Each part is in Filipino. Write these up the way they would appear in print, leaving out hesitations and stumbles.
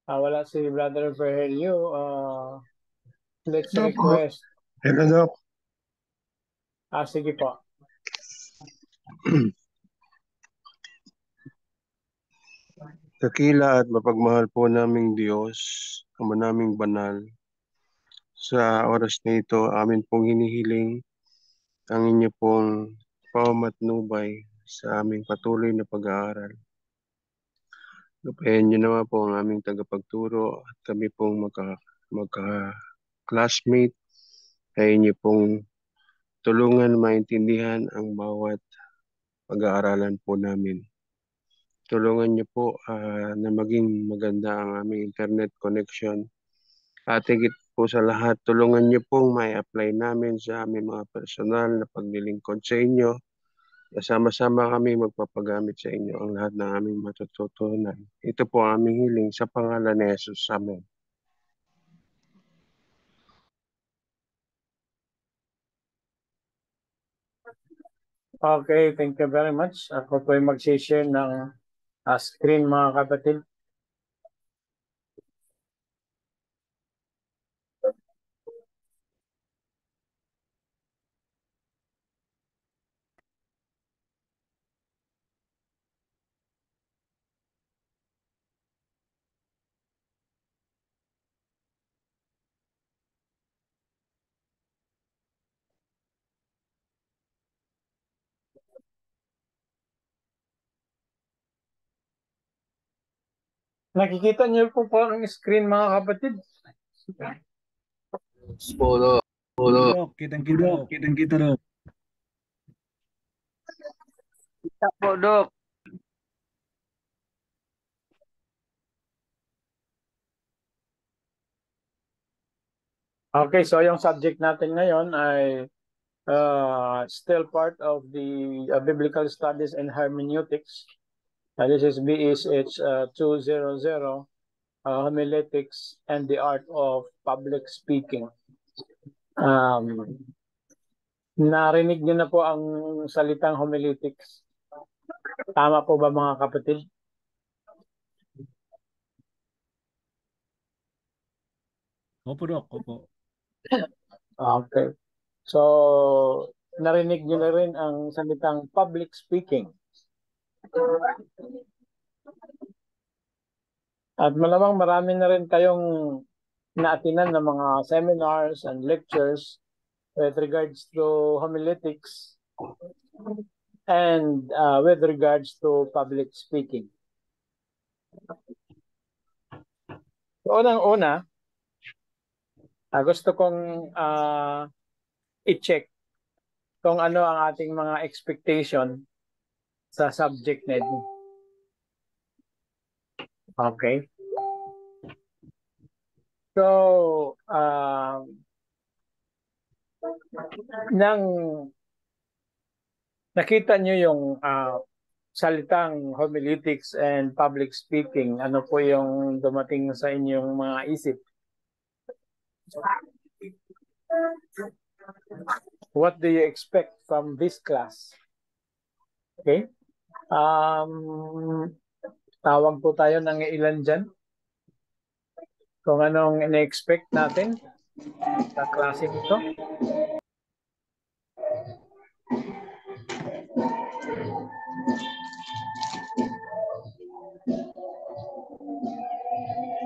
Wala si Brother Virgilio. Let's Hello po. request. Hello, Doc. Sige po. Dakila at mapagmahal po naming Diyos, Ama naming banal, sa oras na ito, amin pong hinihiling ang inyo pong pamamatnubay sa aming patuloy na pag-aaral. Gabayan niyo naman po ang aming tagapagturo at kami pong magka-classmate ay inyo pong tulungan maintindihan ang bawat pag-aaralan po namin. Tulungan niyo po na maging maganda ang aming internet connection. At higit po sa lahat, tulungan niyo pong may apply namin sa aming mga personal na paglilingkod sa inyo. Kasama-sama kami magpapagamit sa inyo ang lahat ng aming matututunan. Ito po ang aming hiling sa pangalan ni Jesus. Amen. Okay, thank you very much. Ako po ay mag-share ng screen, mga kapatid. Nakikita niyo po ang screen, mga kapatid? Puro. Kitang-kita daw. Kitang-kita daw. Kita po, Dok. Okay, so yung subject natin ngayon ay still part of the Biblical Studies and Hermeneutics. This is BSH 200, Homiletics and the Art of Public Speaking. Narinig niyo na po ang salitang homiletics. Tama po ba, mga kapatid? Opo, Dok. Opo. Okay. So, narinig niyo na rin ang salitang public speaking. At malamang marami na rin kayong naatinan ng mga seminars and lectures with regards to homiletics and with regards to public speaking. Unang-una, gusto kong i-check kung ano ang ating mga expectation sa subject na ito. Okay. So, nang nakita nyo yung salitang homiletics and public speaking, ano po yung dumating sa inyong mga isip? What do you expect from this class? Okay. Tawag po tayo ng ilan dyan. Kung anong ina-expect natin sa klase nito.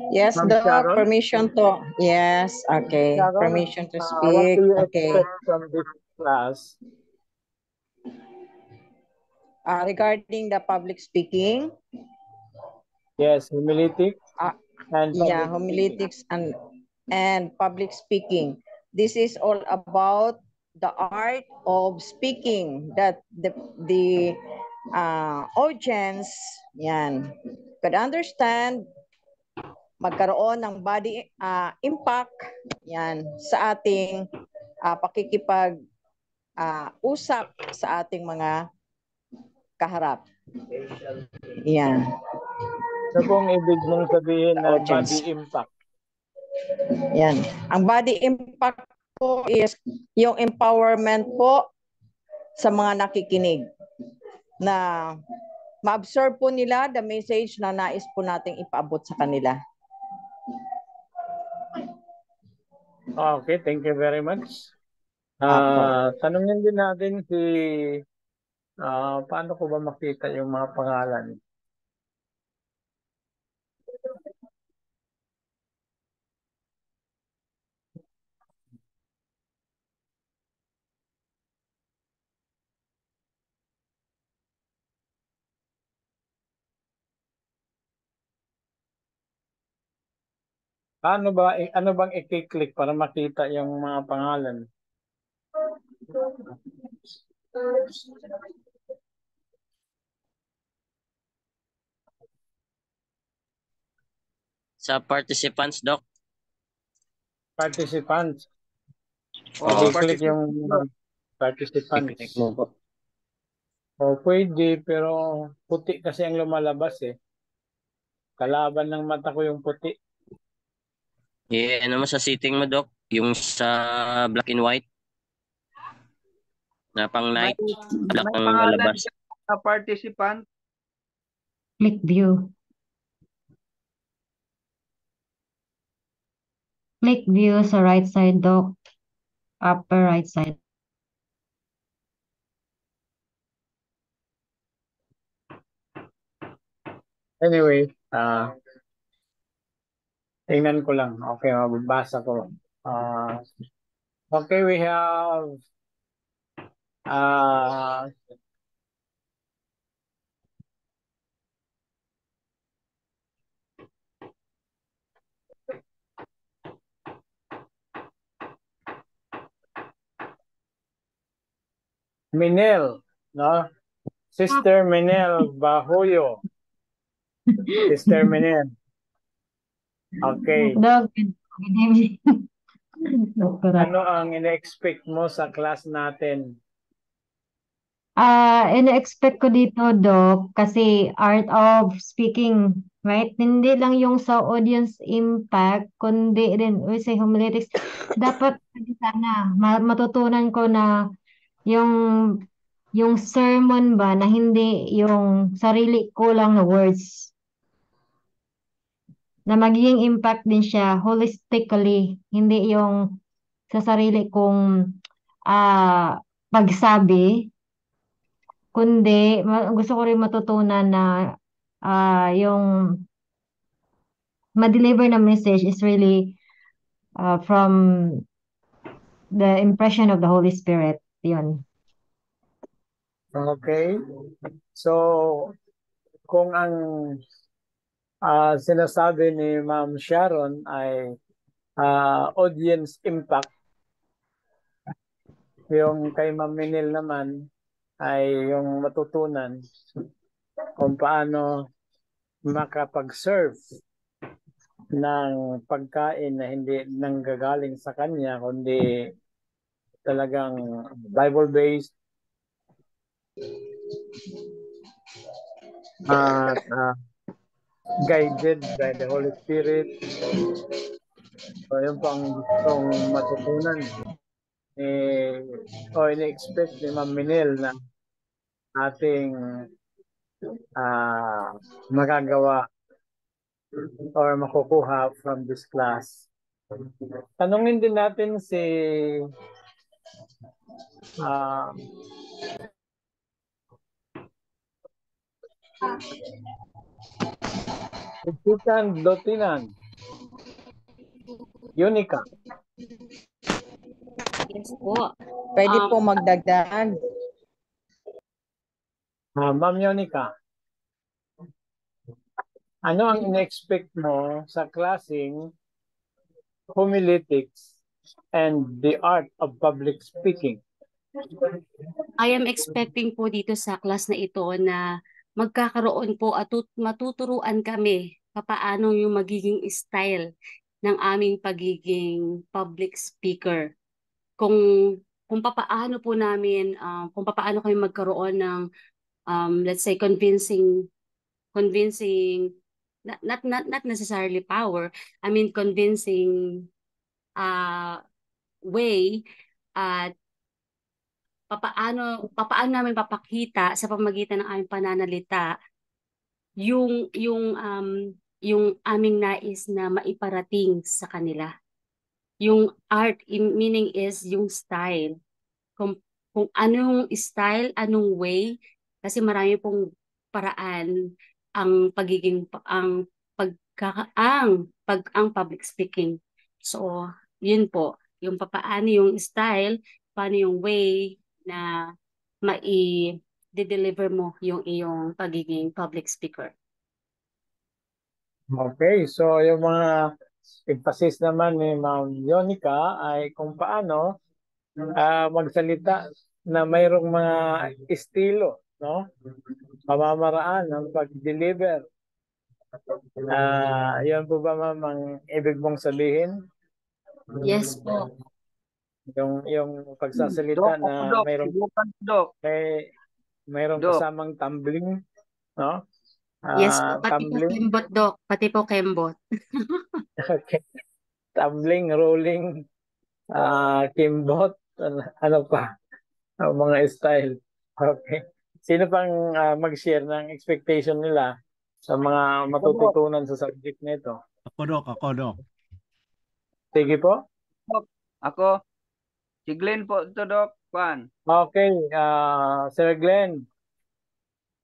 Yes, Doc, permission to. Yes, okay. Sharon, Permission to what speak. do you Okay. expect from this class? Regarding the public speaking. Yes, homiletics and public yeah, homiletics and public speaking. This is all about the art of speaking that the audience yan could understand, magkaroon ng body impact yan sa ating pakikipag usap sa ating mga kaharap. Yan. Ano pong ibig mong sabihin ng body impact? Yan. Ang body impact po is yung empowerment po sa mga nakikinig na ma-absorb po nila the message na nais po nating ipaabot sa kanila. Okay, thank you very much. Apo. Tanungin din natin si paano ko ba makita yung mga pangalan? Ano bang i-click para makita yung mga pangalan? Sa participants, Doc. Participants. Oh, I-click yung participants. I-click mo po. O pwede, pero puti kasi ang lumalabas eh. Kalaban ng mata ko yung puti. Ano mo sa setting mo, Doc? Yung sa black and white? Na pang may, night? Black may ang pangalan lalabas. siya sa participant. Click view. Click view sa right side, Doc. Upper right side. Anyway, tingnan ko lang. Okay, mababasa ko. Okay, we have Minel, no? Sister Minel Bahoyo. Sister Minel. Okay. Doc, good evening. Doctor. Ano ang ina-expect mo sa class natin? Ina-expect ko dito, Doc, kasi art of speaking, right? Hindi lang yung sa audience impact, kundi rin sa homiletics. Dapat sana matutunan ko na yung yung sermon ba na hindi yung sarili ko lang na words na magiging impact din siya holistically, hindi yung sa sarili kong pagsabi, kundi gusto ko rin matutunan na yung ma-deliver na message is really from the impression of the Holy Spirit. Yun. Okay. So, kung ang sinasabi ni Ma'am Sharon ay audience impact, yung kay Ma'am Minil naman ay yung matutunan kung paano makapag-serve ng pagkain na hindi nanggagaling sa kanya, kundi talagang Bible-based at guided by the Holy Spirit. So, yun po ang gustong matutunan ini-expect ni Ma'am Minil na ating magagawa or makukuha from this class. Tanungin din natin si Chican Dotinan, Unica. Yes po. Pwede po magdagdag. Ma'am Unica, ano ang in-expect mo sa klaseng homiletics and the art of public speaking? I am expecting po dito sa class na ito na magkakaroon po at matuturuan kami papaano yung magiging style ng aming pagiging public speaker. Kung papaano po namin, kung papaano kami magkaroon ng let's say convincing not necessarily power, I mean convincing way at papaano namin papakita sa pamamagitan ng aming pananalita yung aming nais na maiparating sa kanila. Yung art, meaning is yung style. Kung anong style, anong way, kasi marami pong paraan ang pagiging ang public speaking. So, yun po, yung paano yung style, paano yung way na deliver mo yung iyong pagiging public speaker. Okay, so yung mga emphasis naman ni Ma'am Yonica ay kung paano magsalita na mayroong mga estilo, no? Pamamaraan ng pag-deliver. Yan po ba ma'am ang ibig mong sabihin? Yes po. Yung pagsasalita Dok, na Dok, mayroong subukan, Dok. mayroong Dok. kasamang tumbling, no? Yes po, pati po Tumbling. kembot, Doc. Pati po kembot. Okay. Tumbling, rolling, kimbot, ano pa? Mga style. Okay. Sino pang mag-share ng expectation nila sa mga matututunan sa subject nito? Ako, Doc. Sige po. Ako, si Glenn po ito, Dok. Juan. Okay, Sir Glenn,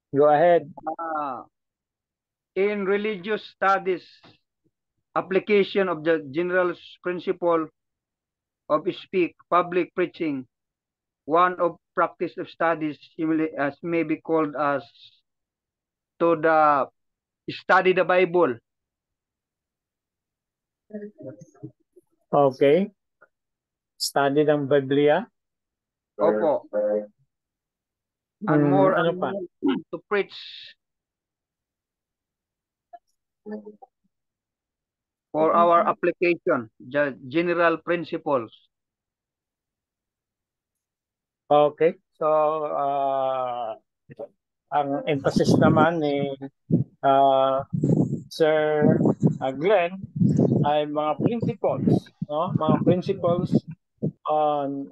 go ahead. In religious studies, application of the general principle of public preaching, one of practice of studies as may be called as to the study the Bible. Okay. Study ng Biblia. Opo. And more ano and pa? more to preach for our application, the general principles. Okay. So, ang emphasis naman ni Sir Glenn ay mga principles, no? Mga principles on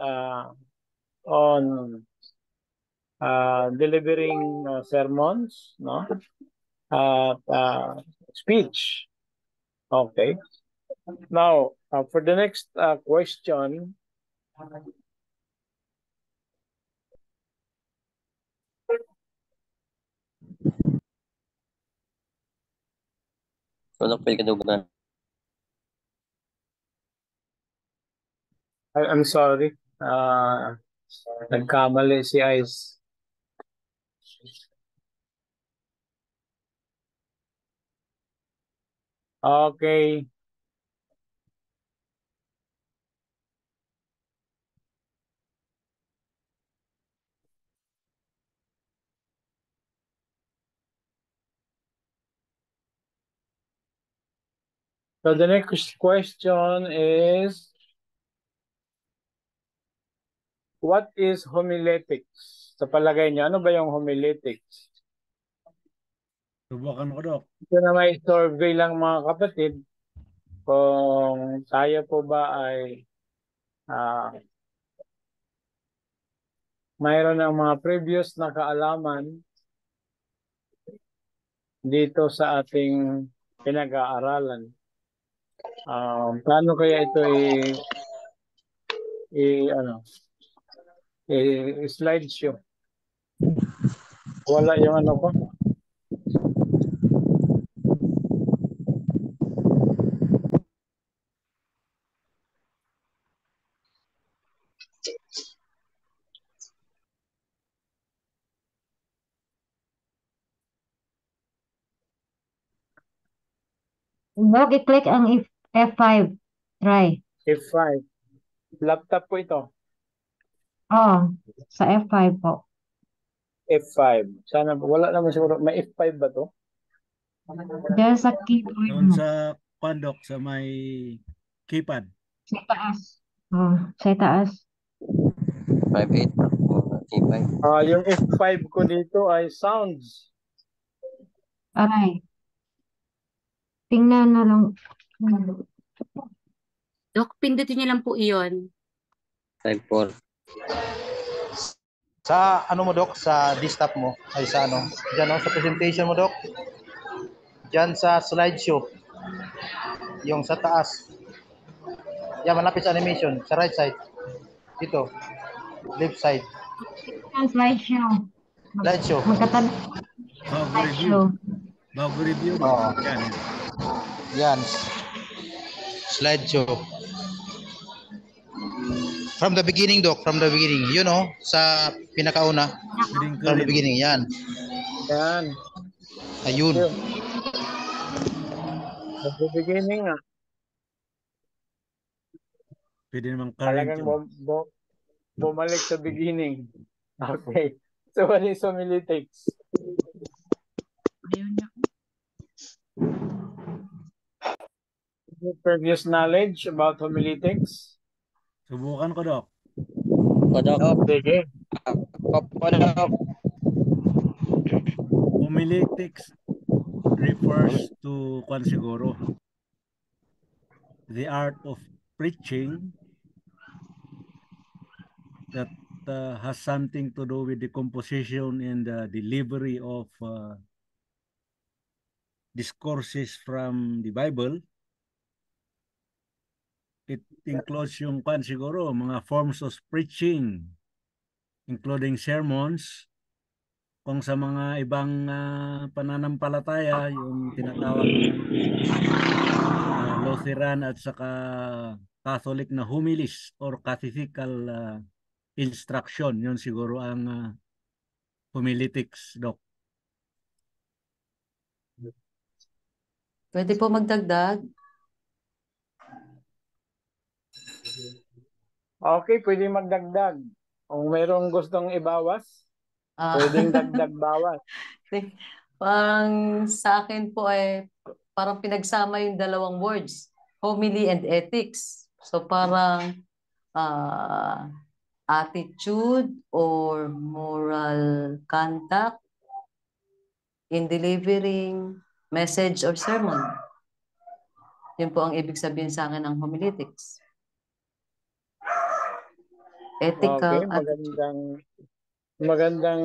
delivering sermons, no? Speech. Okay. Now, for the next question, So, pwede ka daw ba? I'm sorry. Nagkamali si Ice. Okay. So the next question is, what is homiletics? Sa palagay niyo, ano ba yung homiletics? Subukan ko, Doc. Ito na may survey lang mga kapatid kung tayo po ba ay mayroon ng mga previous na kaalaman dito sa ating pinag-aaralan. Paano kaya ito slideshow? Wala yung ano ko. Doc, i-click ang F5. Try. F5. Laptop po ito. Oh, sa F5 po. F5. Sana wala naman siguro. May F5 ba to? Diyan sa keyboard Doon mo. sa Doc, sa may keypad. Sa taas. Oh, sa taas. 5.8. Yung F5 ko dito ay sounds. Aray. Tingnan na lang. Doc, pindutin niyo lang po iyon. 5.4. Sa ano mo, Doc, sa desktop mo, ay sa ano, dyan sa presentation mo, Doc, dyan sa slideshow, yung sa taas. Yan, malapit sa animation. Sa right side. Dito. Left side. Ang slideshow. Slideshow. Magkatabi Bago review. slideshow. Bago review, Doc. Oo. Yan. Yan. Slideshow. From the beginning, Doc. From the beginning. You know, sa pinakauna. Piling ko From the rin. beginning. Yan. Yan. Ayun. Yun. At the beginning, Pwede namang current talagang yun. bumalik sa beginning. Okay. So, what is homiletics? Previous knowledge about homiletics? Subukan ko, Doc. Doc. Sige. Homiletics refers to kwan siguro, the art of preaching that has something to do with the composition and the delivery of discourses from the Bible. It includes yung kwan siguro, mga forms of preaching, including sermons. Kung sa mga ibang pananampalataya, yung tinatawag na Lutheran at saka Catholic na homilies or catechetical instruction, yun siguro ang homiletics, Doc. Pwede po magdagdag. Okay, pwede magdagdag. Kung mayroong gustong ibawas, pwedeng dagdag bawas. Parang sa akin po ay parang pinagsama yung dalawang words, homily and ethics. So parang attitude or moral conduct in delivering message or sermon. Yun po ang ibig sabihin sa akin ng homiletics. Ethical attitude. Magandang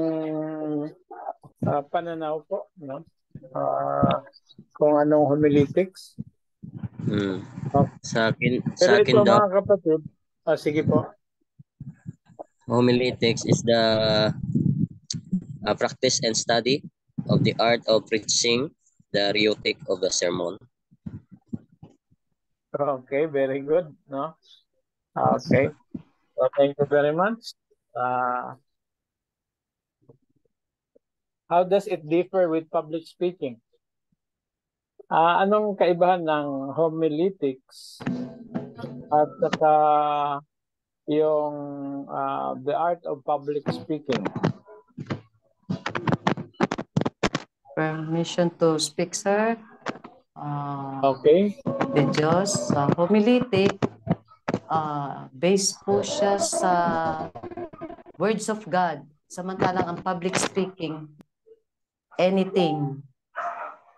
pananaw po, no? Kung anong homiletics. Sa akin, Pero ito Doc, mga kapatid, sige po. homiletics is the practice and study of the art of preaching the rhetoric of the sermon. Okay, very good, no? Okay. So thank you very much. How does it differ with public speaking? Anong kaibahan ng homiletics at saka yung the art of public speaking? Permission to speak, sir. Okay. The Diyos, homiletic, based po siya sa words of God. Samantalang ang public speaking, anything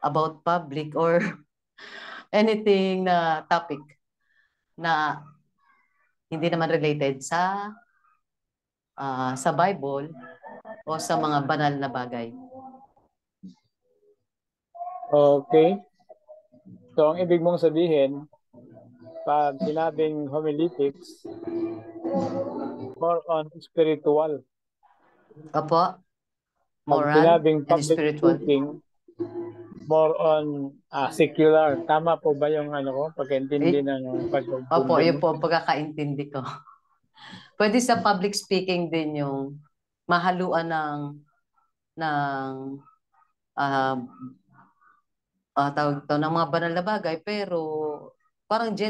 about public or anything na topic na hindi naman related sa Bible o sa mga banal na bagay. Okay. So, ang ibig mong sabihin, pag sinabing homiletics, more on spiritual. Opo. Pag Moral sinabing and public spiritual. speaking, more on secular. Tama po ba yung ko? Pagkaintindi ng pagkaintindi? Opo, yun po ang pagkakaintindi ko. Pwede sa public speaking din yung mahaluan ng tawag ito, ng mga banal na bagay, pero parang in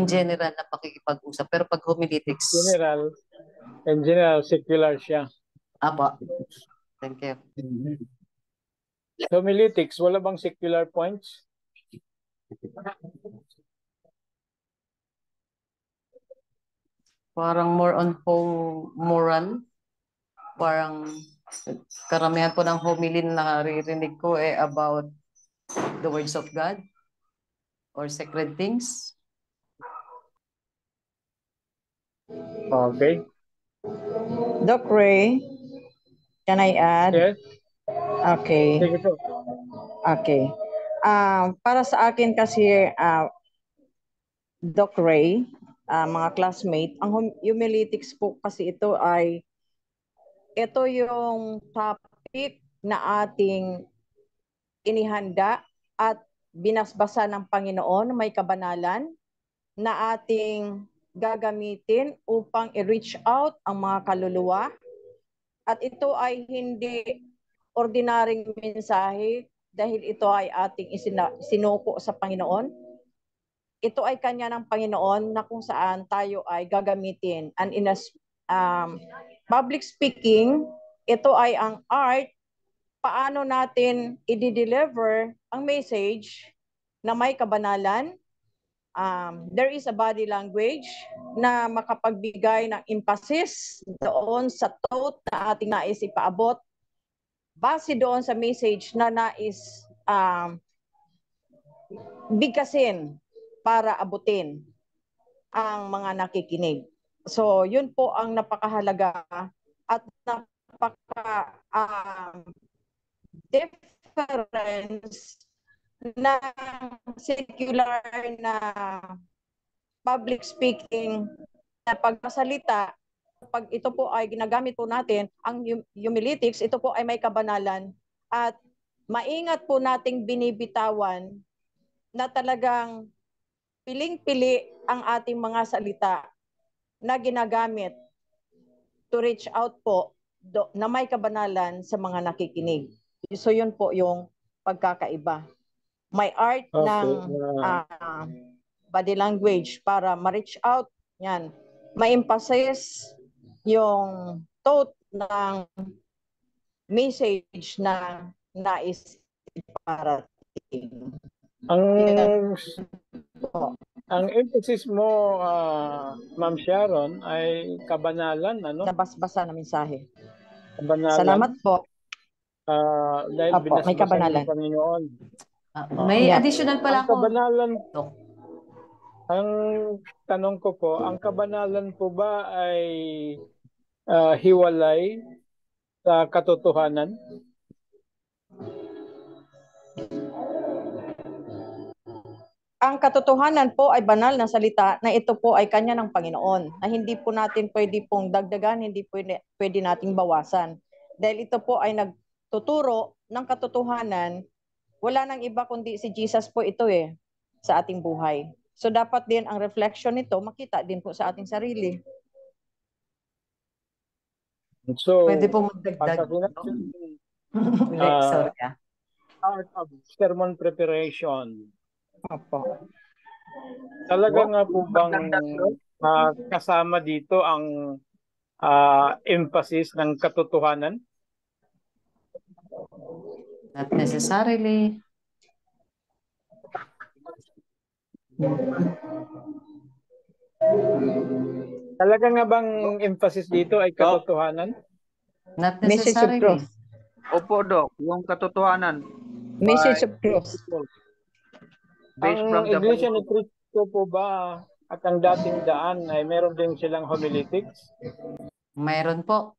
general na pakikipag-usap. Pero pag homiletics, in general, secular siya. Apo. Thank you. Homiletics, wala bang secular points? Parang more on moral. Parang karamihan po ng homily na naririnig ko about the words of God or sacred things. Okay. Doc Ray, can I add? Yes. Okay. Sige po. Okay. para sa akin kasi, Doc Ray, mga classmate, ang homiletics po kasi ito yung topic na ating inihanda at binasbasa ng Panginoon, may kabanalan na ating gagamitin upang i-reach out ang mga kaluluwa. At ito ay hindi ordinaryong mensahe dahil ito ay ating sinuko sa Panginoon. Ito ay kanya ng Panginoon na kung saan tayo ay gagamitin. And in a public speaking, ito ay ang art paano natin i-deliver ang message na may kabanalan. There is a body language na makapagbigay ng emphasis doon sa thought na ating nais ipaabot base doon sa message na nais bigkasin para abutin ang mga nakikinig. So, yun po ang napakahalaga at napaka difference na secular na public speaking na pagsasalita. Pag ito po ay ginagamit po natin, ang homiletics, ito po ay may kabanalan at maingat po nating binibitawan na talagang piling-pili ang ating mga salita na ginagamit to reach out po na may kabanalan sa mga nakikinig. So yun po yung pagkakaiba. May art ng body language para ma-reach out. Yan. May emphasis yung thought ng message na nais iparating. Ang emphasis mo, Ma'am Sharon, ay kabanalan, ano? Nabasbasa na mensahe. Kabanalan. Salamat po. Dahil Opo, may kabanalan. ng Panginoon. May additional pala ang kabanalan, ang tanong ko po, ang kabanalan po ba ay hiwalay sa katotohanan? Ang katotohanan po ay banal na salita na ito po ay kanya ng Panginoon, na hindi po natin pwede pong dagdagan, hindi pwede nating bawasan. Dahil ito po ay nagtuturo ng katotohanan, wala nang iba kundi si Jesus po ito sa ating buhay. So dapat din ang reflection nito makita din po sa ating sarili. So, pwede po magdagdag. Sorry. Art of sermon preparation. Opo. Talaga nga po bang kasama dito ang emphasis ng katotohanan? Not necessarily. Talaga nga bang emphasis dito ay katotohanan? Not necessarily. Opo, Doc. Yung katotohanan. Message of truth. Based Ang from the Iglesia ni Cristo po ba at ang dating daan ay meron din silang homiletics? Mayroon po.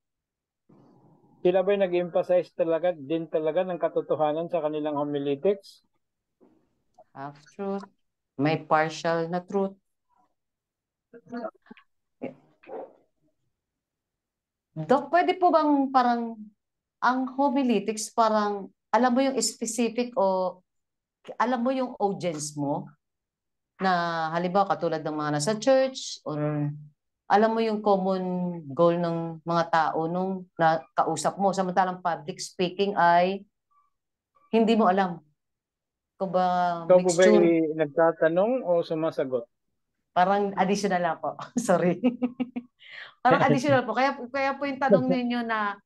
Sila ba'y nag-emphasize talaga ng katotohanan sa kanilang homiletics? Half truth. May partial na truth. Doc, pwede po bang parang ang homiletics parang alam mo yung specific o alam mo yung audience mo na halimbawa katulad ng mga nasa church or alam mo yung common goal ng mga tao nung kausap mo. Samantalang public speaking ay hindi mo alam. Kung ba Ikaw po mixture. ba'y nagtatanong o sumasagot? Parang additional lang po. Sorry. Parang additional po. Kaya po yung tanong ninyo na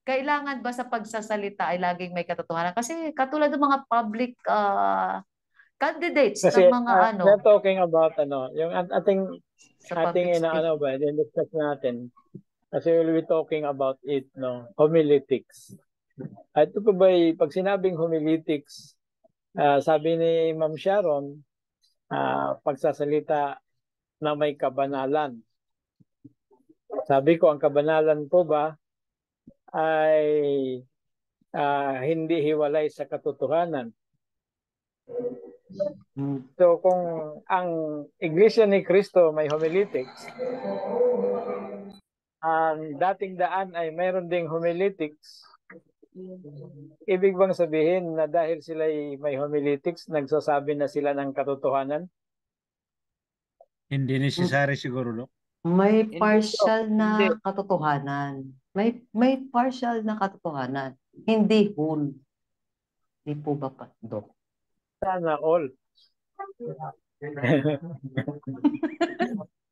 kailangan ba sa pagsasalita ay laging may katotohanan? Kasi katulad ng mga public candidates Kasi ng mga we're talking about yung ating discuss natin. Kasi we'll be talking about it, homiletics. At ito po ba, pag sinabing homiletics, sabi ni Ma'am Sharon, pagsasalita na may kabanalan. Sabi ko, ang kabanalan po ba ay hindi hiwalay sa katotohanan. So kung ang Iglesia ni Cristo may homiletics, ang dating daan ay mayroon ding homiletics, ibig bang sabihin na dahil sila may homiletics, nagsasabi na sila ng katotohanan? Hindi necessary siguro, Dok. May Hindi, partial Hindi. na katotohanan. May partial na katotohanan. Hindi whole. Hindi po ba pa, Dok? Sana all.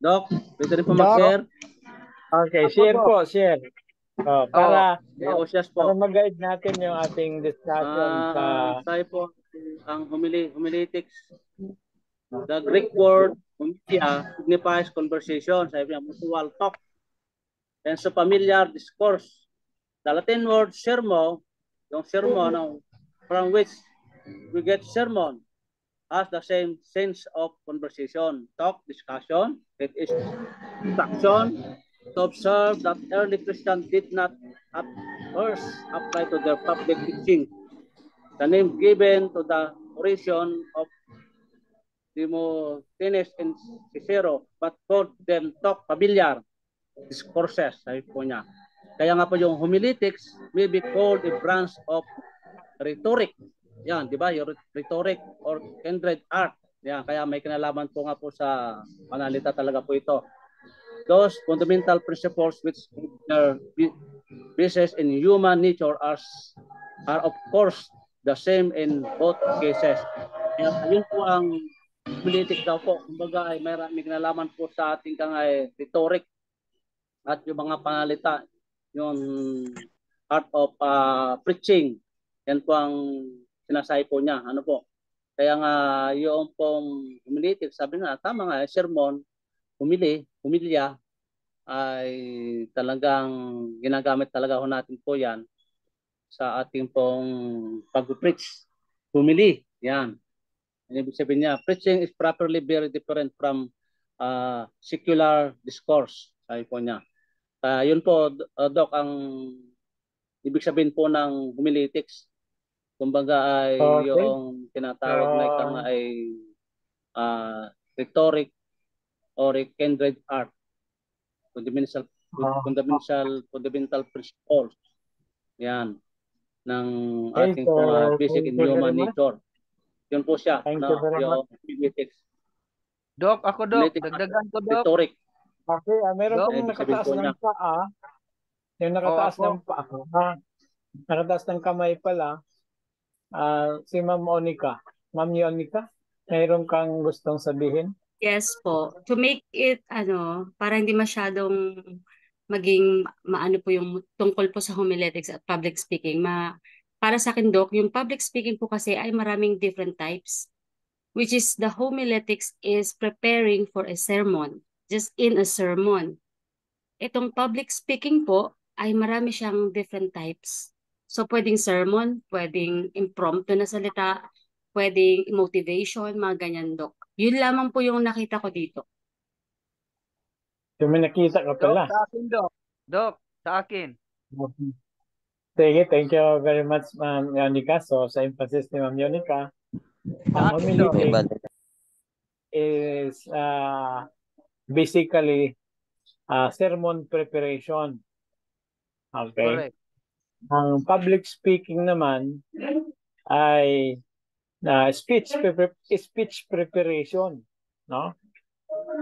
Doc, pwede rin po Doc? mag-share. Okay, share po, share. Para po. mag-guide natin yung ating discussion sa Tayo po, ang homiletics. The Greek word homilia signifies conversation. Sabi niya, mutual talk. And so familiar discourse. The Latin word sermo, yung sermon from which we get sermon, has the same sense of conversation, talk, discussion. It is instruction to observe that early Christians did not at first apply to their public teaching. The name given to the oration of Demosthenes and Cicero, but called them talk familiar discourses, sabi po niya. Kaya nga po yung homiletics may be called a branch of rhetoric. Yan, di ba? Yung rhetoric or kindred art. Yan, kaya may kinalaman po nga po sa panalita talaga po ito. Those fundamental principles which are basis in human nature are of course the same in both cases. Kaya yun po ang homiletic daw po. Kumbaga ay may kinalaman po sa ating rhetoric at yung mga panalita, yung art of preaching. Yan po ang sinasabi po niya. Ano po? Kaya nga yung pong homiletic, sabi nga, tama nga, sermon, humilya, ay talagang ginagamit talaga ho natin po yan sa ating pong pag-preach. Humili, yan. Ibig sabihin niya, preaching is properly very different from secular discourse. Sabi po niya. Yun po, Doc, ang ibig sabihin po ng homiletics. Kumbaga ay yung tinatawag na ika nga ay rhetoric or kindred art. Fundamental principles. Yan. Ng ating basic in human nature. Yun po siya. Yung homiletics. Doc, ako Doc. Dagdagan ko Doc. Rhetoric. Okay, meron pong nakataas ng paa. Yung nakataas ng paa. Nakataas ng kamay pala. Si Ma'am Monica. Ma'am Monica, mayroon kang gustong sabihin? Yes po. To make it, para hindi masyadong maging maano po yung tungkol po sa homiletics at public speaking. Para sa akin, Doc, yung public speaking po kasi ay maraming different types. Which is the homiletics is preparing for a sermon. Just in a sermon. Itong public speaking po ay marami siyang different types. So pwedeng sermon, pwedeng impromptu na salita, pwedeng motivation, mga ganyan, Doc. Yun lamang po yung nakita ko dito. Yung may nakita ka pala. Doc, sa akin, Doc. Doc, sa akin. Sige, thank you very much, Ma'am Yonica. So sa emphasis ni Ma'am Yonica, ang homiletics is basically sermon preparation. Okay. Correct. Ang public speaking naman ay speech preparation, no?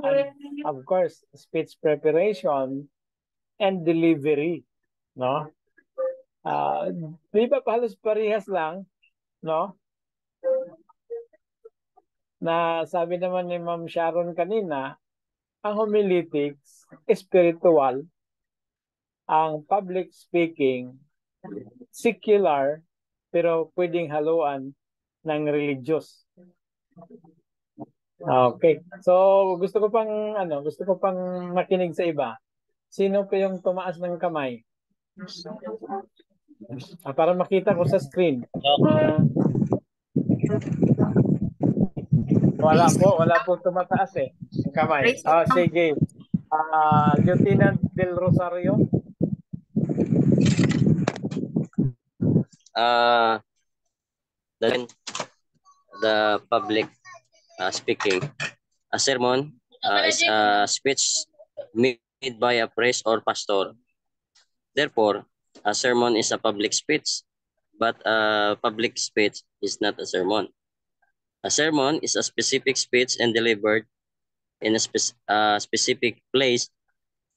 And of course, speech preparation and delivery, no? Di ba halos parehas lang, no? Na sabi naman ni Ma'am Sharon kanina, ang homiletics, spiritual, ang public speaking, secular, pero pwedeng haluan ng religious. Okay. So, gusto ko pang makinig sa iba. Sino pa yung tumaas ng kamay? Para makita ko sa screen. Wala po tumataas ang kamay. Sige. Lieutenant Del Rosario. the public speaking. A sermon is a speech made by a priest or pastor. Therefore, a sermon is a public speech, but a public speech is not a sermon. A sermon is a specific speech and delivered in a specific place,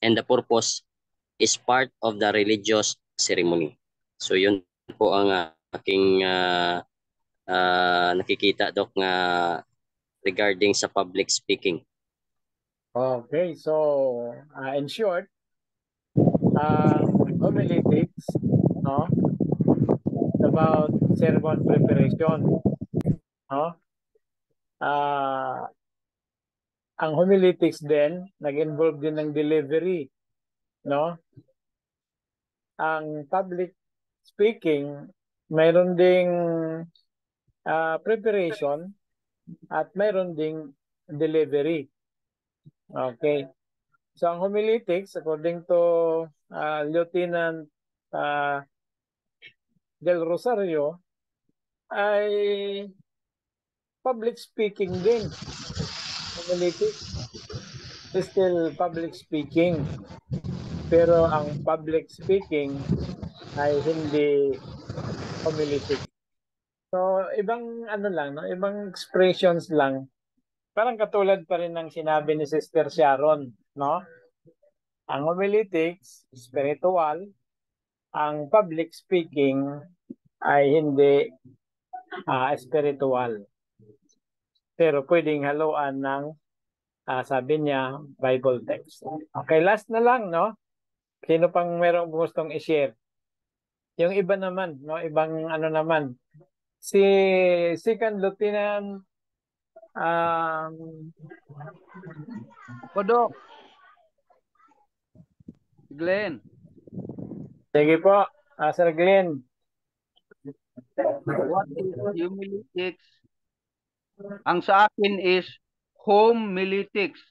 and the purpose is part of the religious ceremony. So yun po ang aking nakikita, Doc, nga regarding sa public speaking. Okay, so in short, homiletics, no, about sermon preparation, no. Ang homiletics din nag-involve din ng delivery, no. Ang public speaking mayroon ding preparation at mayroon ding delivery. Okay. So ang homiletics, according to Lieutenant Del Rosario, ay public speaking din. Homiletics is still public speaking. Pero ang public speaking ay hindi homiletics. So ibang ano lang, no? Ibang expressions lang. Parang katulad pa rin ng sinabi ni Sister Sharon, no? Ang homiletics, spiritual, ang public speaking ay hindi spiritual. Pero pwedeng haluan ng, sabi niya, Bible text. Okay, last na lang, no? Sino pang merong gustong i-share? Yung iba naman, no? Ibang ano naman. Si Second Lieutenant Kodok. Glenn. Sige po, Sir Glenn. What is homiletics? Ang sa akin is homiletics.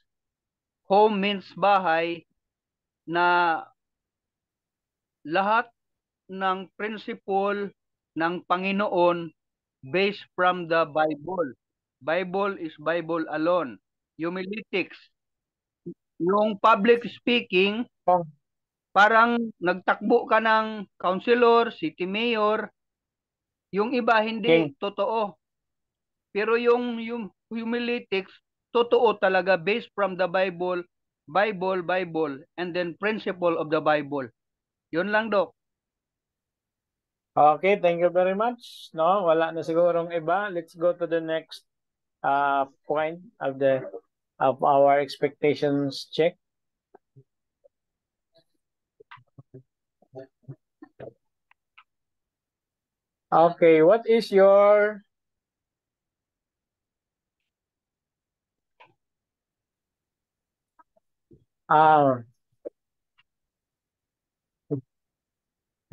Home means bahay, na lahat ng principle ng Panginoon based from the Bible. Bible is Bible alone. Homiletics, yung public speaking, parang nagtakbo ka ng councilor, city mayor, yung iba hindi totoo. Pero yung homiletics, totoo talaga based from the Bible, and then principle of the Bible. Yun lang, Doc. Okay, thank you very much. No, wala na sigurong iba. Let's go to the next point of our expectations check. Okay, what is your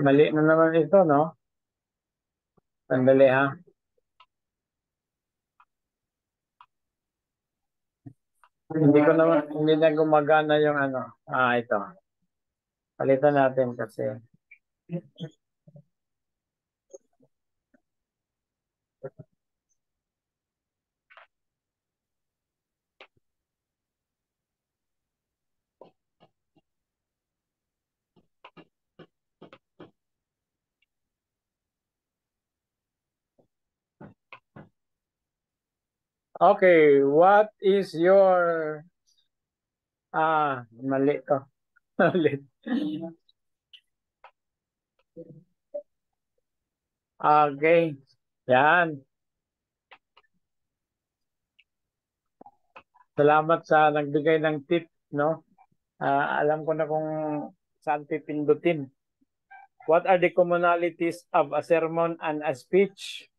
mali na naman ito, no? Sandali, ha? Hindi na gumagana yung ano. Ito. Palitan natin kasi. Okay, what is your mali to. Okay. Yan. Salamat sa nagbigay ng tip, no? Alam ko na kung saan pipindutin. What are the commonalities of a sermon and a speech?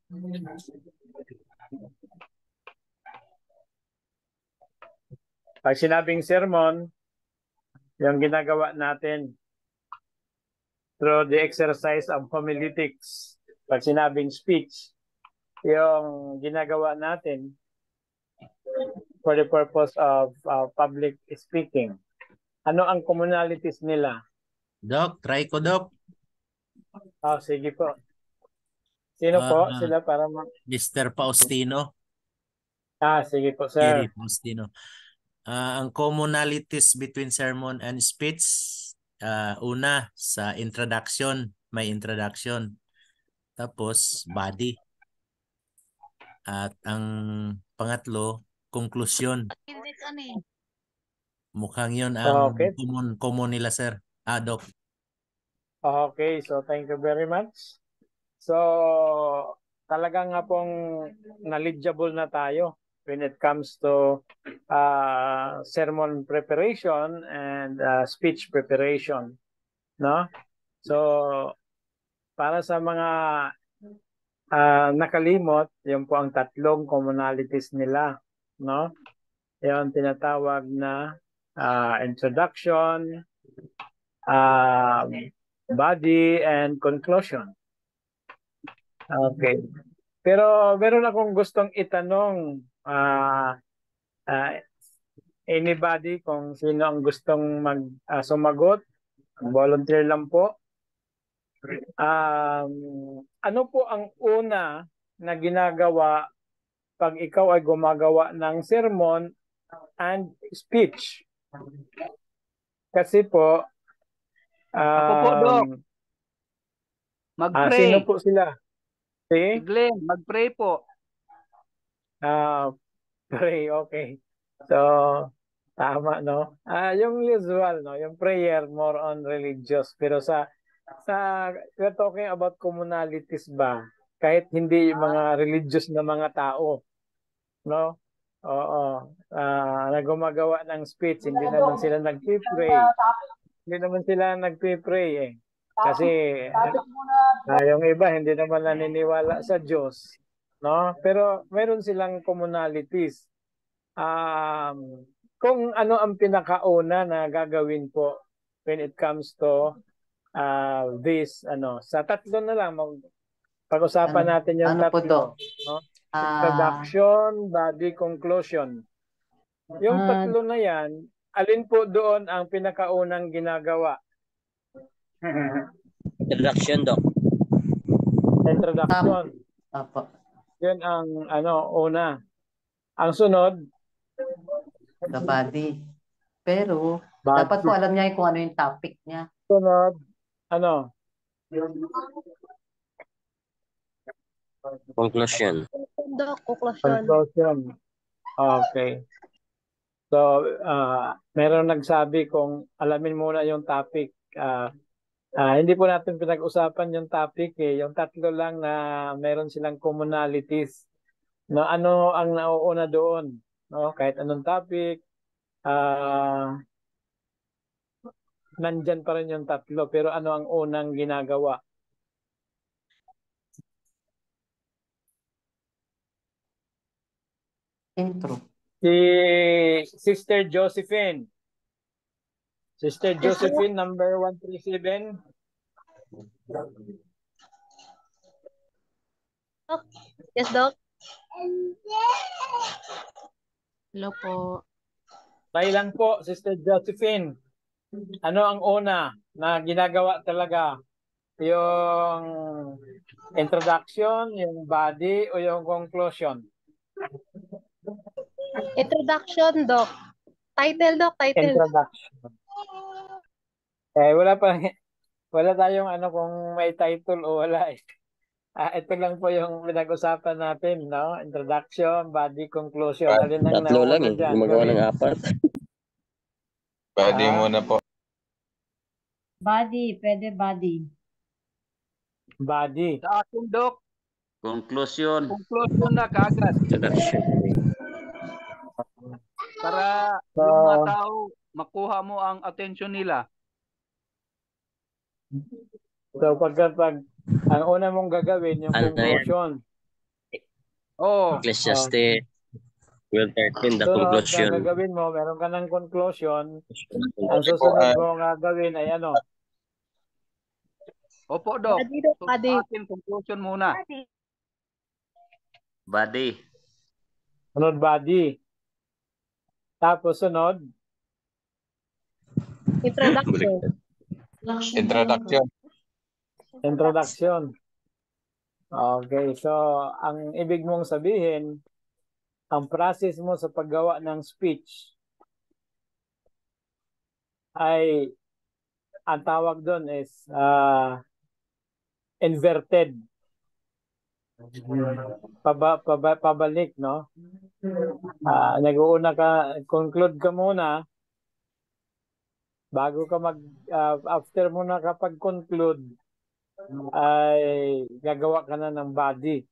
Pag sinabing sermon, yung ginagawa natin through the exercise of homiletics. Pag sinabing speech, yung ginagawa natin for the purpose of public speaking. Ano ang commonalities nila? Doc, try ko, Doc. Sige po. Sino po Ah, sila para Mr. Faustino, sige po, Jerry sir. Faustino. Ang commonalities between sermon and speech, una sa introduction, may introduction. Tapos body. At ang pangatlo, conclusion. Mukhang yun ang Okay. common nila, sir. Doc. Okay, so thank you very much. So, talagang nga pong knowledgeable na tayo when it comes to sermon preparation and speech preparation, no? So, para sa mga nakalimot, yun po ang tatlong commonalities nila, no? Yung tinatawag na introduction, body, and conclusion. Okay. Pero meron akong gustong itanong, anybody, kung sino ang gustong sumagot, volunteer lang po. Ano po ang una na ginagawa pag ikaw ay gumagawa ng sermon and speech? Kasi po, Ako po, Doc. Mag-pray. sino po sila? Si Glenn, mag-pray po. Pray, okay. So, tama, no? Yung usual, no? Yung prayer, more on religious. Pero we're talking about commonalities ba? Kahit hindi yung mga religious na mga tao, no? Oo. Na gumagawa ng speech, hindi naman sila nag-pray. Hindi naman sila nag-pray eh. Kasi yung iba hindi naman naniniwala sa Diyos, no? Pero meron silang commonalities. Kung ano ang pinakauna na gagawin po when it comes to this, sa tatlo na lang pag-usapan natin yung tatlo, no? Introduction, body, conclusion. Yung tatlo na yan, alin po doon ang pinakaunang ginagawa? Introduction, Doc. Introduction. Apo. Yun ang una. Ang sunod? The body. Pero, dapat po alam niya kung ano yung topic niya. Sunod, Conclusion. Conclusion. Okay. So, meron nagsabi kung alamin muna yung topic. Hindi po natin pinag-usapan yung topic eh. Yung tatlo lang na meron silang commonalities. No, ano ang nauuna doon? No, kahit anong topic, nandyan pa rin yung tatlo. Pero ano ang unang ginagawa? Intro. Si Sister Josephine. Sister Josephine, number 137. Yes, Doc. Hello po. Tayo lang po, Sister Josephine. Ano ang una na ginagawa talaga? Yung introduction, yung body, o yung conclusion? Introduction, Doc. Title, Doc. Title. Introduction. Wala tayong kung may title o wala eh. Ito lang po yung pinag-usapan natin, no? Introduction, body, conclusion. Alin ang Tatlo lang eh. dyan? Gumagawa ng apat. Body muna po. Body, pwede body. Body. Sa akin, Doc. Conclusion. Conclusion na kaagad. Introduction. Para yung mga tao, makuha mo ang attention nila. So, pag ang una mong gagawin, yung conclusion. Ecclesiastes 12:13, the So, conclusion. ang gagawin mo, meron ka ng conclusion. Ang susunod mo gagawin ay ano? Opo, Doc. Body. Sa akin, conclusion muna. Body. Sunod body. Tapos sunod? Introduction. Introduction. Introduction. Okay, so ang ibig mong sabihin, ang process mo sa paggawa ng speech ay ang tawag doon is inverted. Pabalik, no? Nag-uuna ka, conclude ka muna bago ka after mo na kapag conclude ay gagawa ka na ng body.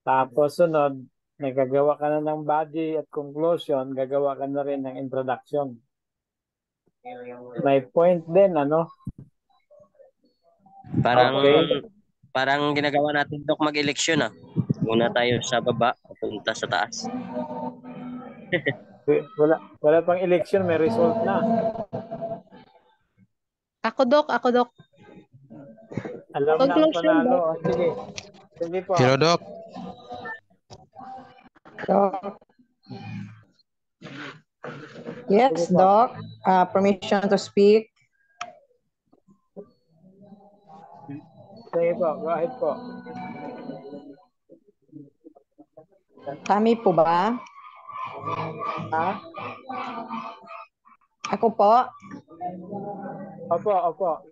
Tapos sunod, nagagawa ka na ng body at conclusion, gagawa ka na rin ng introduction. May point din, ano? Parang ginagawa natin, Dok, mag-eleksyon, ah. Muna tayo sa baba, papunta sa taas. Wala pang election, may result na. Ako, Dok. Alam na ang panalo. Sige. Sige po. Hello, Doc. Yes, Doc. Permission to speak. Sige po. Go ahead po. Kami po ba? Ha? Ako po? Opo.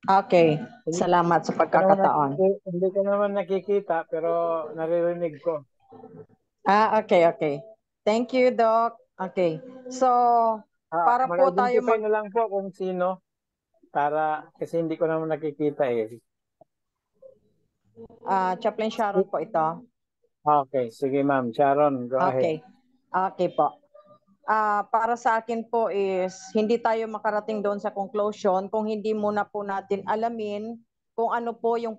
Okay. Salamat sa pagkakataon. Hindi ko naman nakikita pero naririnig ko. Okay. Thank you, Doc. Okay. So, para po tayo mag-identify na lang po kung sino para kasi hindi ko naman nakikita eh. Chaplain Sharon po ito. Okay, sige ma'am. Sharon, go ahead. Okay po. Para sa akin po is hindi tayo makarating doon sa conclusion kung hindi muna po natin alamin kung ano po yung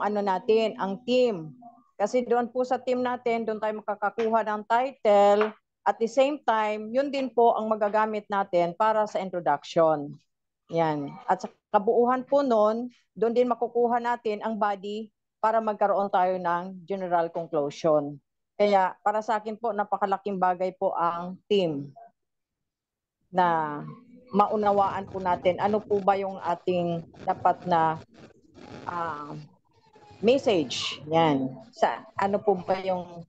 ano natin, ang team. Kasi doon po sa team natin, doon tayo makakakuha ng title. At the same time, yun din po ang magagamit natin para sa introduction. Yan. At sa kabuuhan po noon, doon din makukuha natin ang body para magkaroon tayo ng general conclusion. Kaya para sa akin po, napakalaking bagay po ang team na maunawaan po natin ano po ba yung ating dapat na message. Yan. Sa ano po ba yung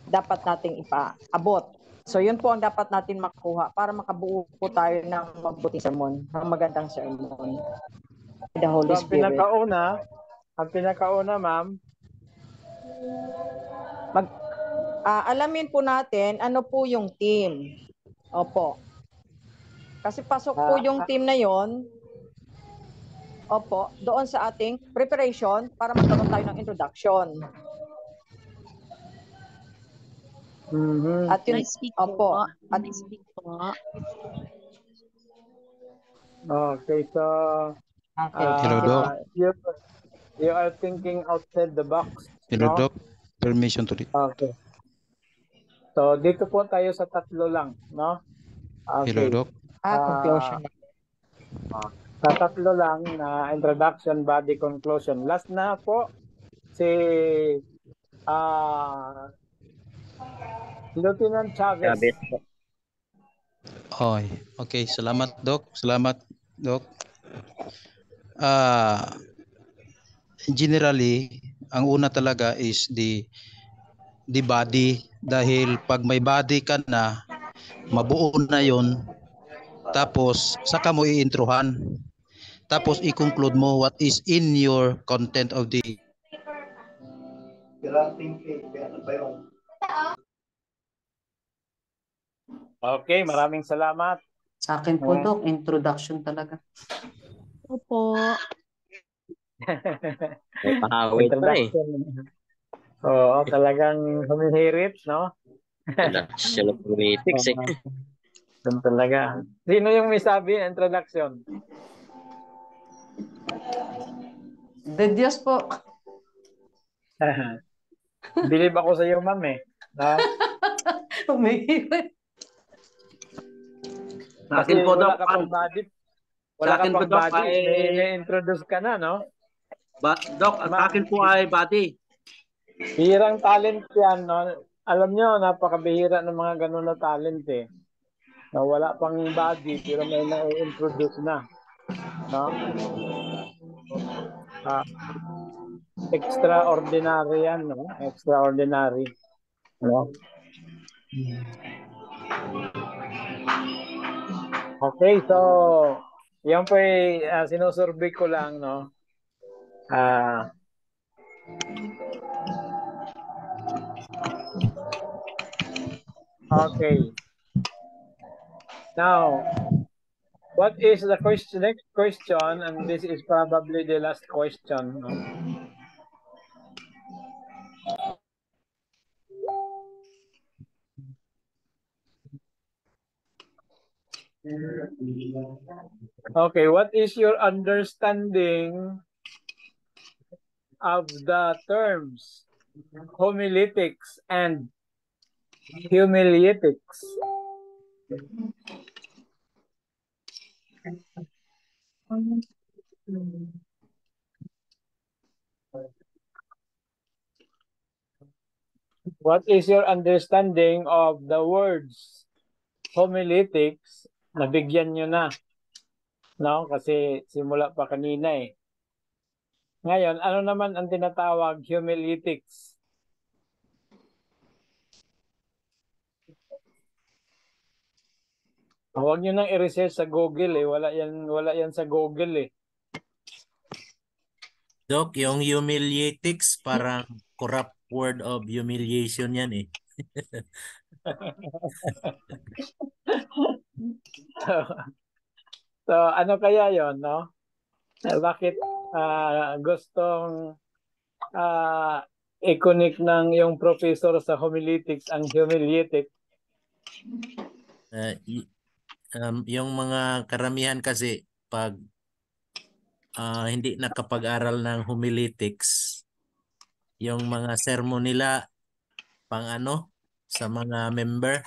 dapat nating ipaabot. So yun po ang dapat natin makuha para makabuo po tayo ng mabuting sermon, ng magandang sermon. The Holy Spirit. Ang pinakauna, ma'am, alamin po natin ano po yung team. Opo. Kasi pasok po yung team na yon. Opo, doon sa ating preparation para magkaroon tayo ng introduction. At yun, opo. Okay, so Hello, Doc. You are thinking outside the box. Hello, no? Doc. Permission to... Okay. So, dito po tayo sa tatlo lang, no? Okay. Hello, Doc. Conclusion. Sa tatlo lang na introduction, body, conclusion. Last na po, si Lieutenant Chavez. Okay. Salamat, Doc. Generally, ang una talaga is the body, dahil pag may body ka na, mabuo na yon, tapos saka mo i-introhan, tapos i-conclude mo what is in your content of the Okay, maraming salamat. Sa akin po, Doc, introduction talaga. Opo. Pahawit pa eh. Oo, talagang humihirit, no? Introduction of politics eh. Doon talaga. Sino yung may sabi introduction? The Diyos po. Believe ako sa iyo, ma'am eh. No? Humihirit. Sa akin po, Doc. Wala ka pang body. May-introduce ka na, no? Doc, sa akin po ay body. Bihirang talent yan, no? Alam nyo, napakabihira ng mga ganun na talent eh. Na wala pang body, pero may na-introduce na. No? extraordinary yan, no? Extraordinary. No? Okay, so yan po ay sinusurvey ko lang, no? Okay. Now, what is the next question? And this is probably the last question. No? Okay, what is your understanding of the terms homiletics and humiletics? What is your understanding of the words homiletics? Nabigyan nyo na. No? Kasi simula pa kanina eh. Ngayon, ano naman ang tinatawag humiletics? Huwag nyo nang i-research sa Google eh. Wala yan sa Google eh. Doc, yung humiliatics parang corrupt word of humiliation yan eh. So ano kaya yon, no? Bakit gustong i-connect ng yung professor sa homiletics ang humiliatic? Yung mga karamihan kasi pag hindi nakapag-aral ng homiletics, yung mga sermon nila pang ano sa mga member,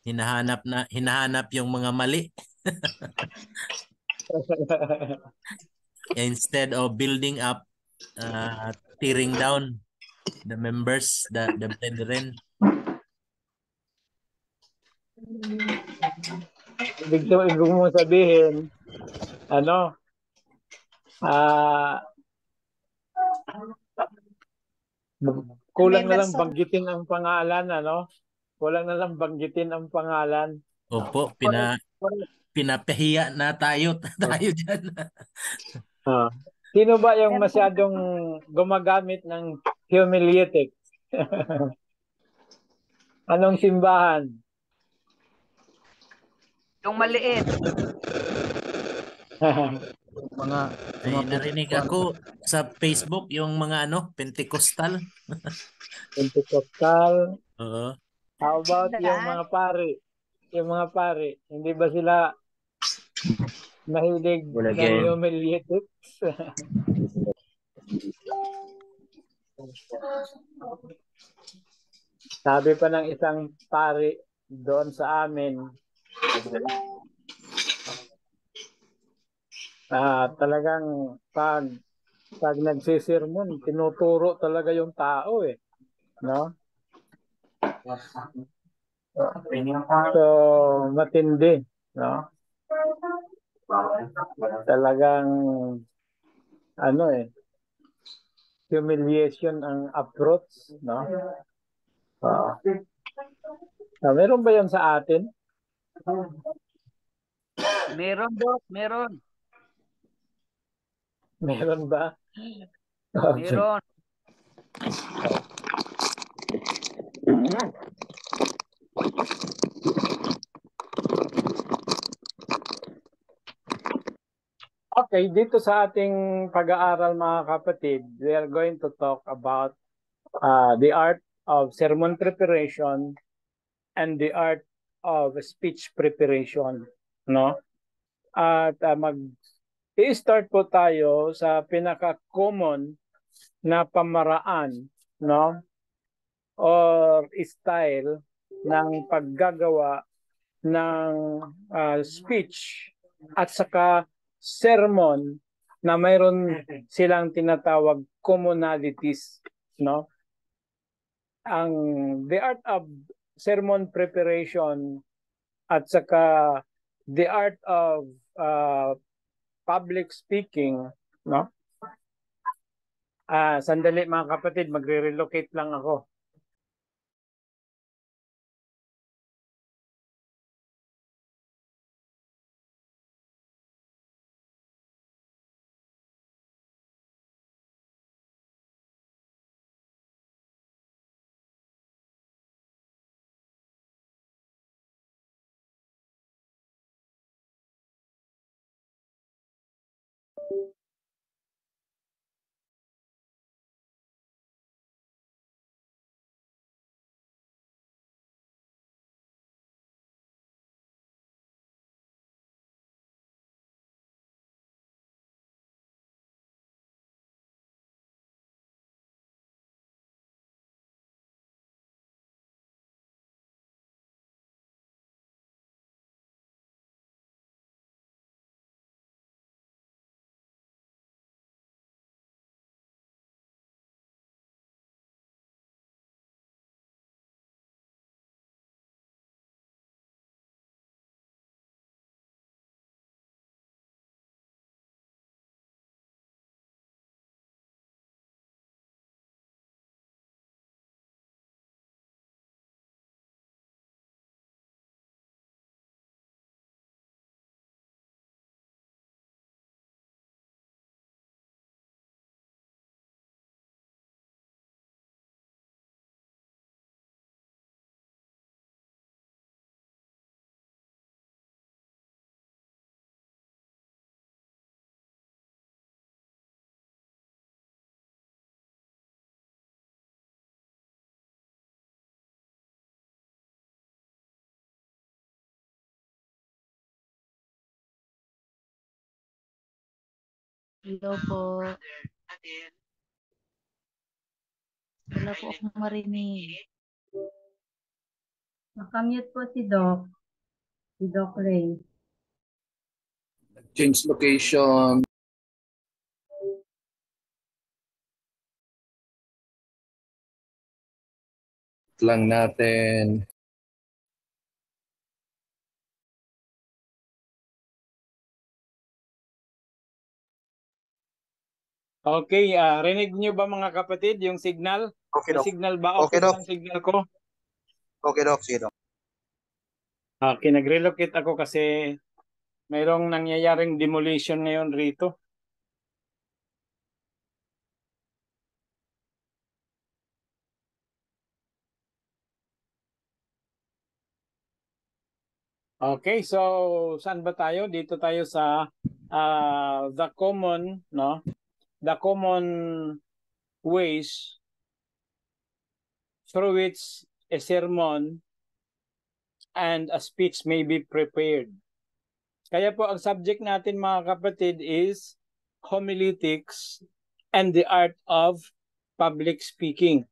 hinahanap yung mga mali. Instead of building up, tearing down the members, the brethren. Ibig mo sabihin, ano, kulang na lang banggitin ang pangalan, ano? Kulang na lang banggitin ang pangalan. Opo, pinapahiya na tayo dyan. Sino ba yung masyadong gumagamit ng humiliatic? Anong simbahan? Yung maliit. Ay, narinig ako sa Facebook yung mga Pentecostal. Pentecostal. Oo. How about yung mga pari? Yung mga pari, hindi ba sila mahilig ng humiliatics? Sabi pa ng isang pari doon sa amin, talagang pag nagsisirmon, tinuturo talaga yung tao eh. No? So, matindi. No? Talagang ano eh, humiliation ang approach. No? Meron ba yan sa atin? Meron, Doc. Meron. Meron ba? Meron. Okay, dito sa ating pag-aaral mga kapatid, we are going to talk about the art of sermon preparation and the art of speech preparation, no? At i-start po tayo sa pinaka-common na pamaraan, no? Or style ng paggagawa ng speech at saka sermon na mayroon silang tinatawag commonalities, no? The art of sermon preparation at saka the art of public speaking, no? Sandali mga kapatid, magre-relocate lang ako. Hello po. Wala po akong marinig. Nakamute po si Doc. Si Doc Ray. Change location. Lang natin. Okay, rinig niyo ba mga kapatid yung signal? Okay, May Doc. signal ba? Okay, Okay ba Doc. ang signal ko? Okay, Doc. Sige, Doc. Okay, nag-relocate ako kasi mayroong nangyayaring demolition ngayon rito. Okay, so saan ba tayo? Dito tayo sa the common ways through which a sermon and a speech may be prepared. Kaya po ang subject natin mga kapatid is homiletics and the art of public speaking.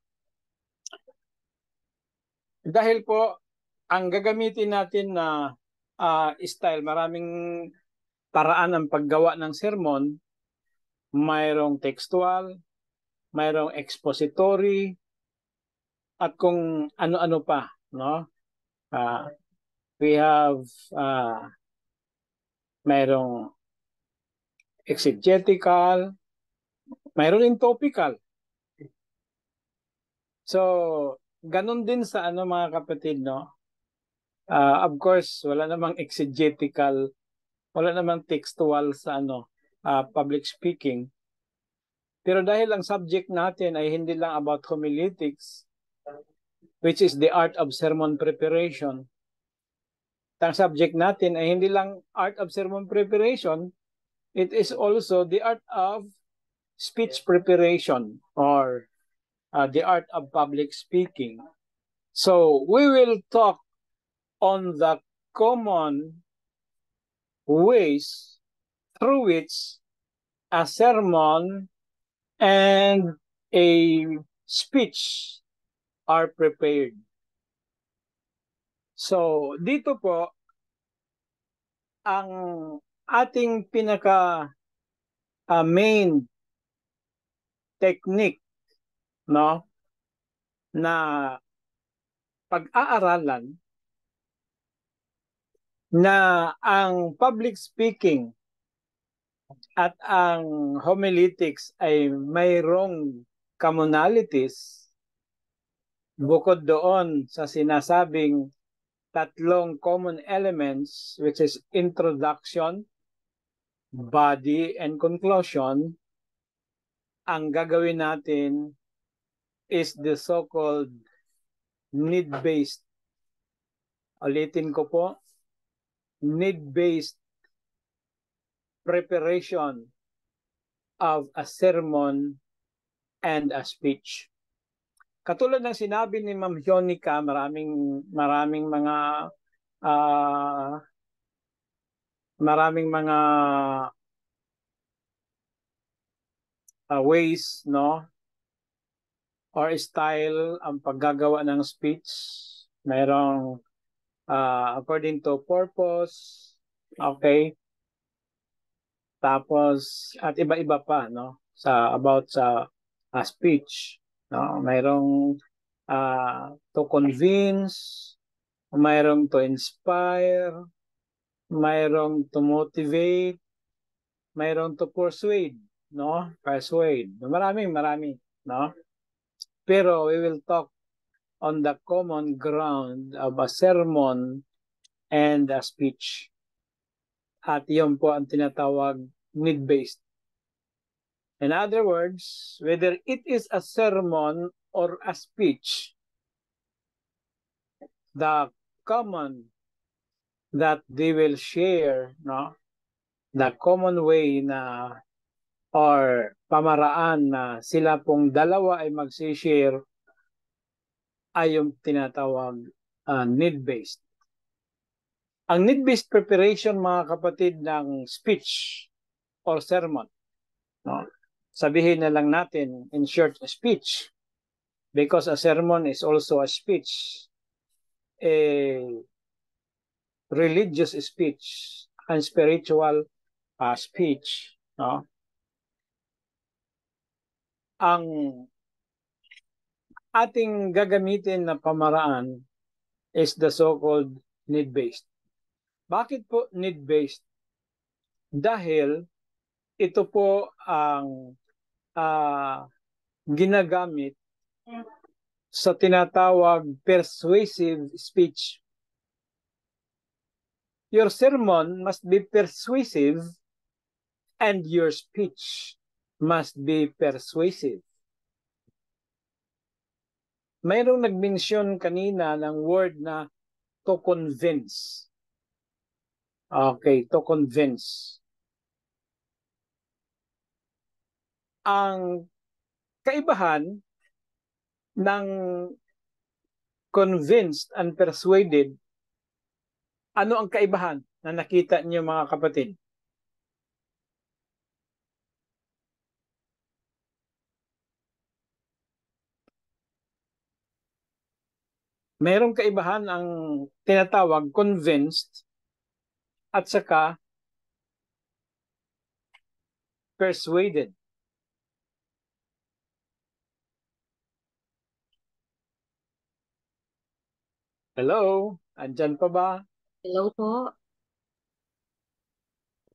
Dahil po ang gagamitin natin na style, maraming paraan ang paggawa ng sermon. Mayroong textual, mayroong expository, at kung ano-ano pa, no? We have mayroong exegetical, mayroon din topical. So, ganun din sa mga kapatid, no? Of course, wala namang exegetical, wala namang textual sa public speaking. Pero dahil ang subject natin ay hindi lang about homiletics, which is the art of sermon preparation. Ang subject natin ay hindi lang art of sermon preparation, it is also the art of speech preparation or the art of public speaking. So we will talk on the common ways through which a sermon and a speech are prepared. So dito po ang ating pinaka main technique, no, na pag-aaralan na ang public speaking at ang homiletics ay mayroong commonalities, bukod doon sa sinasabing tatlong common elements, which is introduction, body, and conclusion, ang gagawin natin is the so-called need-based. Ulitin ko po, need-based preparation of a sermon and a speech. Katulad ng sinabi ni Ma'am Hionica, maraming mga ways, no, or style ang paggagawa ng speech. Mayroong according to purpose, okay, tapos at iba-iba pa, no, about sa speech, no. Mayroong to convince, mayroong to inspire, mayroong to motivate, mayroong to persuade, no, marami, no. Pero we will talk on the common ground of a sermon and a speech. At yun po ang tinatawag need-based. In other words, whether it is a sermon or a speech, the common that they will share, no, the common way na or pamaraan na sila pong dalawa ay mag-share ay yung tinatawag need-based. Ang need-based preparation, mga kapatid, ng speech or sermon, no? Sabihin na lang natin in short, speech, because a sermon is also a speech, a religious speech and spiritual speech, no? Ang ating gagamitin na pamaraan is the so-called need-based. Bakit po need-based? Dahil ito po ang ginagamit sa tinatawag persuasive speech. Your sermon must be persuasive and your speech must be persuasive. Mayroong nag-mention kanina ng word na to convince. Okay, to convince. Ang kaibahan ng convinced and persuaded, ano ang kaibahan na nakita niyo, mga kapatid? Mayroong kaibahan ang tinatawag convinced at saka persuaded. Hello? Andyan pa ba? Hello po.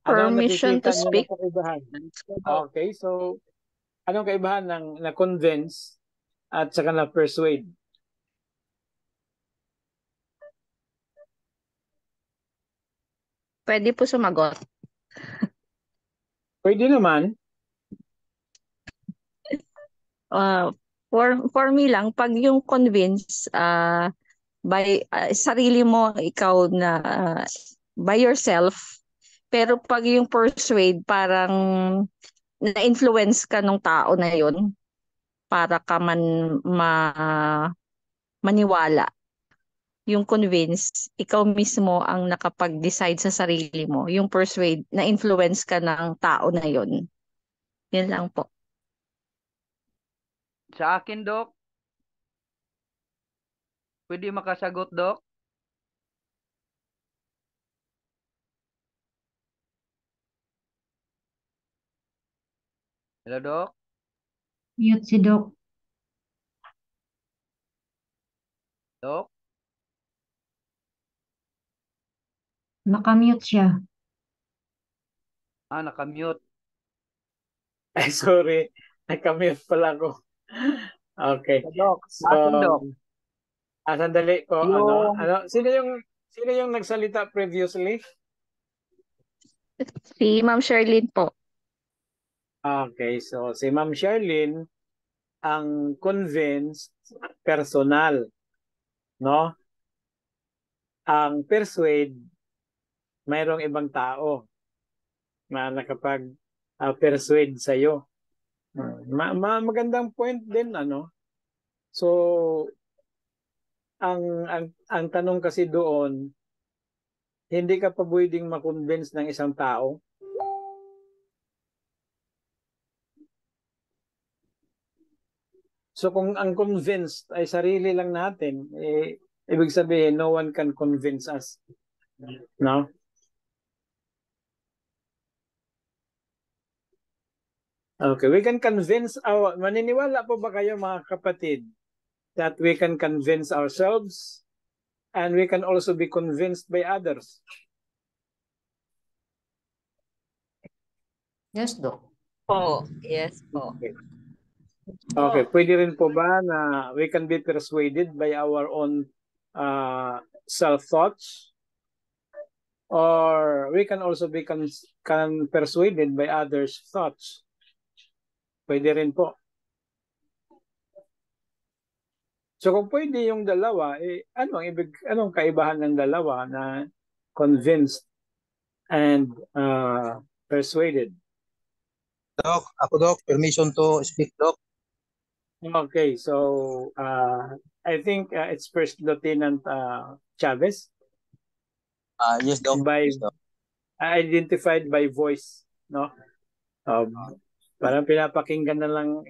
Ano Permission nakikita to niyo speak. na kaibahan? Okay, so anong kaibahan ng na-convince at saka na-persuade? Pwede po sumagot. Pwede naman. For me lang, pag yung convince, by sarili mo, ikaw na by yourself, pero pag yung persuade, parang na-influence ka ng tao na yun para ka maniwala. Yung convince, ikaw mismo ang nakapag-decide sa sarili mo. Yung persuade, na-influence ka ng tao na yun. Yun lang po. Sa akin, Doc, pwede makasagot, Doc? Hello, Doc? Mute si Doc. Doc? Nakamute siya. Nakamute. Ay, sorry. Nakamute pala ako. Okay. Doc, So, akin, Doc. sandali ko, Yung- sino yung nagsalita previously? Si Ma'am Sherlyn po. Okay, so si Ma'am Sherlyn ang convinced personal, no? Ang persuade mayroong ibang tao na nakapag-persuade sa iyo. Magandang point din, ano? So ang tanong kasi doon, hindi ka pa pwedeng ma-convince ng isang tao. So kung ang convinced ay sarili lang natin, ibig sabihin no one can convince us. No? Okay, we can convince maniniwala po ba kayo mga kapatid that we can convince ourselves and we can also be convinced by others? Yes, Doc. Po. Yes po. Okay, pwede rin po ba na we can be persuaded by our own self-thoughts? Or we can also be persuaded by others' thoughts? Pwede rin po. So kung pwede yung dalawa, anong kaibahan ng dalawa na convinced and persuaded? Doc, ako Doc, permission to speak, Doc. Okay, so I think it's First Lieutenant Chavez. Yes, Doc. Yes, Doc. Identified by voice, no? Parang pinapakinggan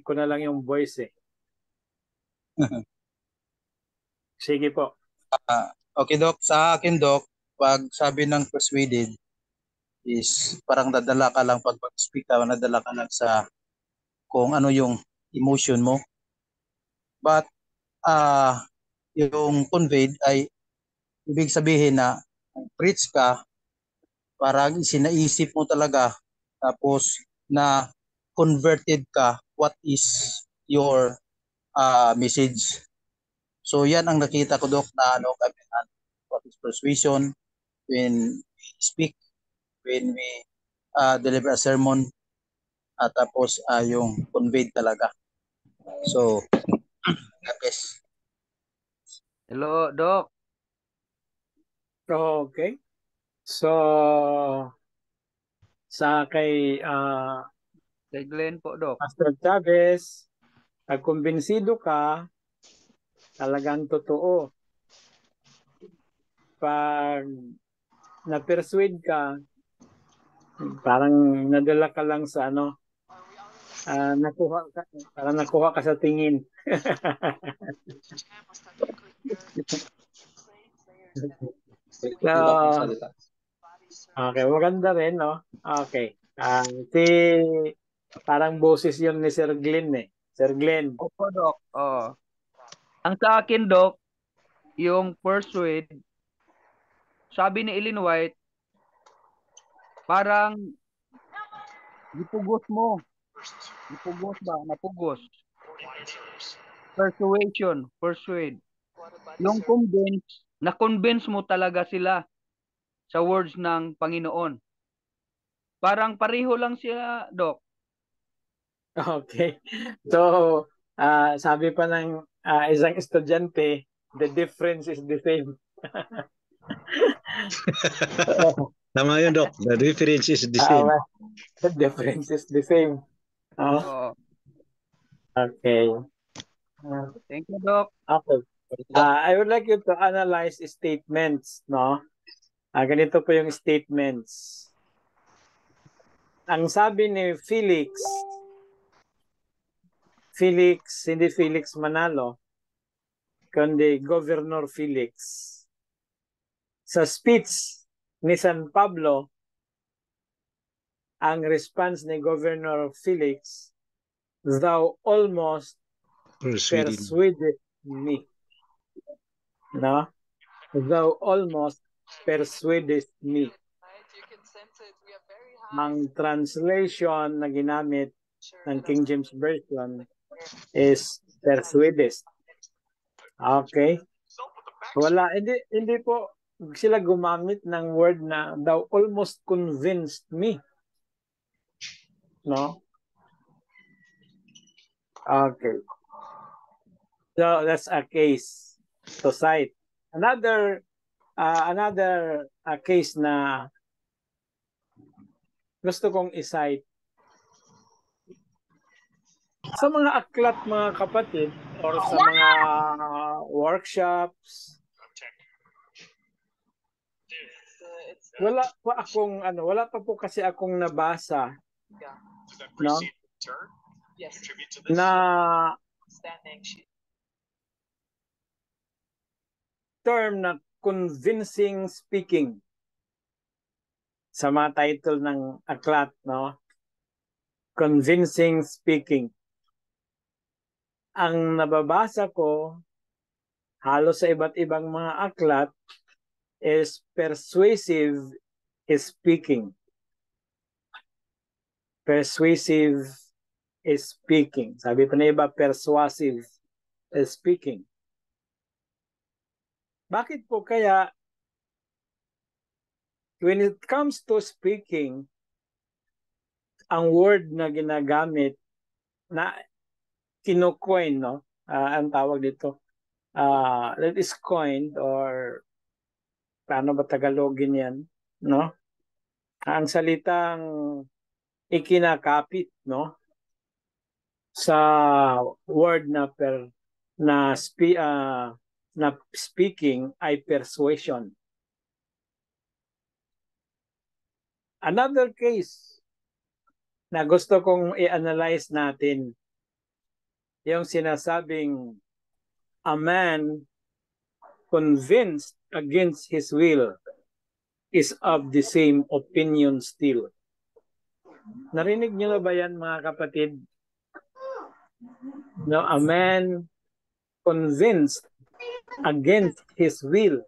ko na lang yung voice eh. Sige po. Okay, Doc. Sa akin, Doc, pag sabi ng persuaded is parang nadala ka lang pag speak ka, nadala ka lang sa kung ano yung emotion mo. But yung conveyed ay ibig sabihin na preach ka, parang sinaisip mo talaga, tapos na converted ka what is your message. So yan ang nakita ko, Doc, na what is persuasion when we speak, when we deliver a sermon, at tapos yung conveyed talaga. So, yes. Hello, Doc. Okay. So, sa kay Glenn po, Doc. Pastor Chavez, pag kumbinsido ka, talagang totoo. Pag na-persuade ka, parang nadala ka lang sa nakuha ka sa tingin. Okay, maganda rin, no? Okay. Parang boses yun ni Sir Glenn eh. Sir Glenn. Opo, Doc. Ang sa akin, Doc, yung persuade, sabi ni Ellen White, parang napugos mo. Napugos ba? Napugos. Persuade. Yung convince, na-convince mo talaga sila sa words ng Panginoon. Parang pareho lang sila, Doc. Okay. So, sabi pa ng isang estudyante, the difference is the same. Tama yun, Doc. The difference is the same. The difference is the same. Okay. Thank you, Doc. Okay. I would like you to analyze statements, no? Ganito po yung statements. Ang sabi ni Felix, hindi Felix Manalo, kundi Governor Felix. Sa speech ni San Pablo, ang response ni Governor Felix, thou almost persuaded me. No? Thou almost persuaded me. Ang translation na ginamit ng King James Version is persuadest. Okay. Wala, hindi po sila gumamit ng word na thou almost convinced me. No? Okay. So that's a case to cite. Another case na gusto kong i-cite sa mga aklat, mga kapatid, or sa mga workshops. Wala pa po kasi akong nabasa, no? Na term na convincing speaking sa mga title ng aklat, no? Convincing speaking. Ang nababasa ko halos sa iba't ibang mga aklat is persuasive speaking. Persuasive speaking. Sabi pa na iba, persuasive speaking. Bakit po kaya when it comes to speaking, ang word na ginagamit na kino-coin, no? Ang tawag dito, that is coined, or paano ba Tagalogin yan, no? Ang salitang ikinakapit, no? Sa word na speaking ay persuasion. Another case na gusto kong i-analyze natin, yung sinasabing a man convinced against his will is of the same opinion still. Narinig niyo na ba yan, mga kapatid? No, a man convinced against his will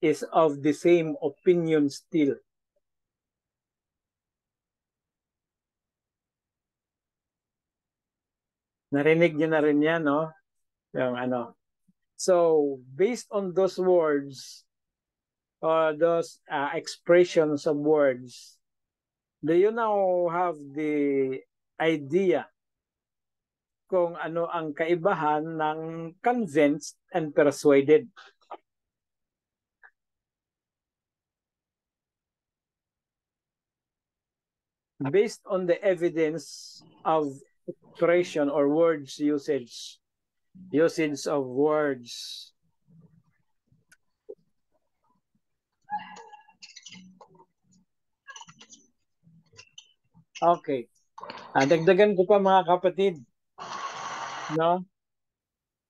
is of the same opinion still. Narinig niyo na rin yan, no? Yung ano. So, based on those words, or those expressions of words, do you now have the idea kung ano ang kaibahan ng convinced and persuaded? Based on the evidence of expression or words usage of words. Okay. Dagdagan ko pa, mga kapatid. No?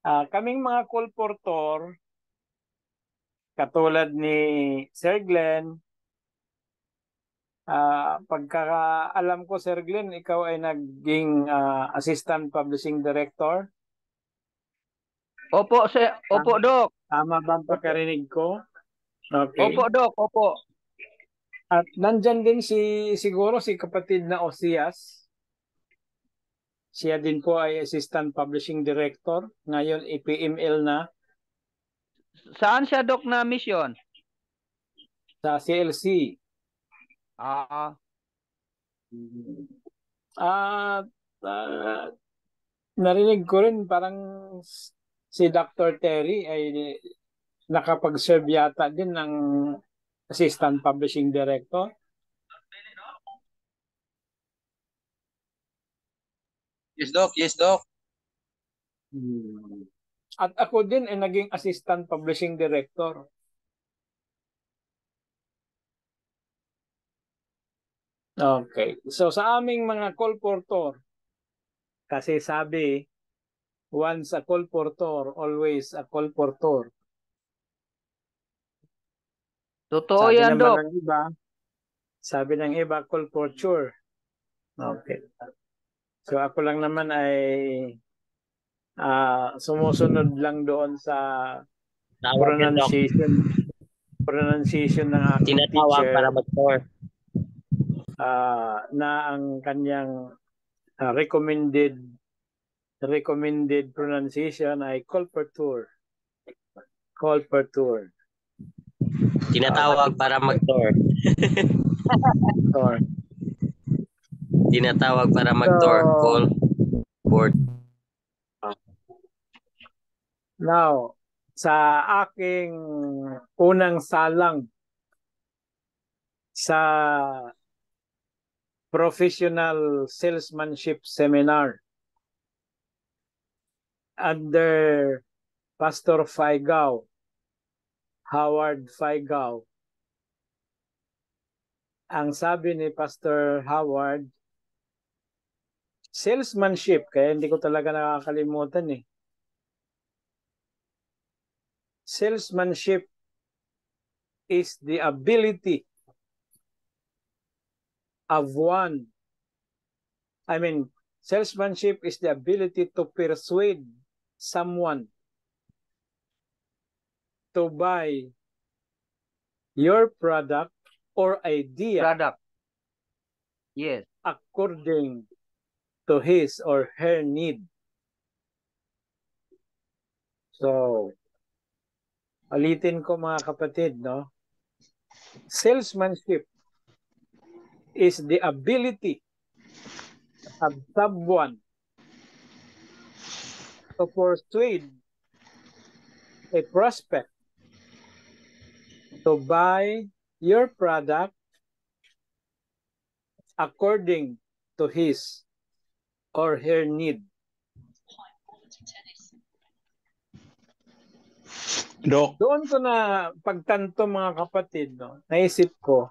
Kaming mga kolportor, katulad ni Sir Glenn, pagkakaalam ko, Sir Glenn, ikaw ay naging Assistant Publishing Director. Opo, opo, Doc. Tama ba ang pagkarinig ko? Okay. Opo, Doc, opo. At nandyan din siguro si kapatid na Osias. Siya din po ay Assistant Publishing Director. Ngayon, APML na. Saan siya, Doc, na mission? Sa CLC. Narinig ko rin parang si Dr. Terry ay nakapag-serve yata din ng Assistant Publishing Director. Yes, Doc. Yes, Doc. At ako din ay naging Assistant Publishing Director. Okay. So sa aming mga kolportor, kasi sabi, once a kolportor, always a kolportor. Totoo yan, Doc. Sabi ng iba, kolporture. Okay. So ako lang naman ay sumusunod lang doon sa pronunciation ng aking teacher. Para mag-score. Na ang kanyang recommended pronunciation ay colporteur. Colporteur. Tinatawag para mag-tour. Tinatawag para mag-tour. Colport. Now, sa aking unang salang sa professional salesmanship seminar under Pastor Faigao, Howard Faigao. Ang sabi ni Pastor Howard, salesmanship, kaya hindi ko talaga nakakalimutan eh. Salesmanship is the ability of one. Salesmanship is the ability to persuade someone to buy your product or idea. Yes. According to his or her need. So, ulitin ko mga kapatid, no? Salesmanship is the ability of someone to persuade a prospect to buy your product according to his or her need. Doc. Doon ko na pagtanto mga kapatid, no, naisip ko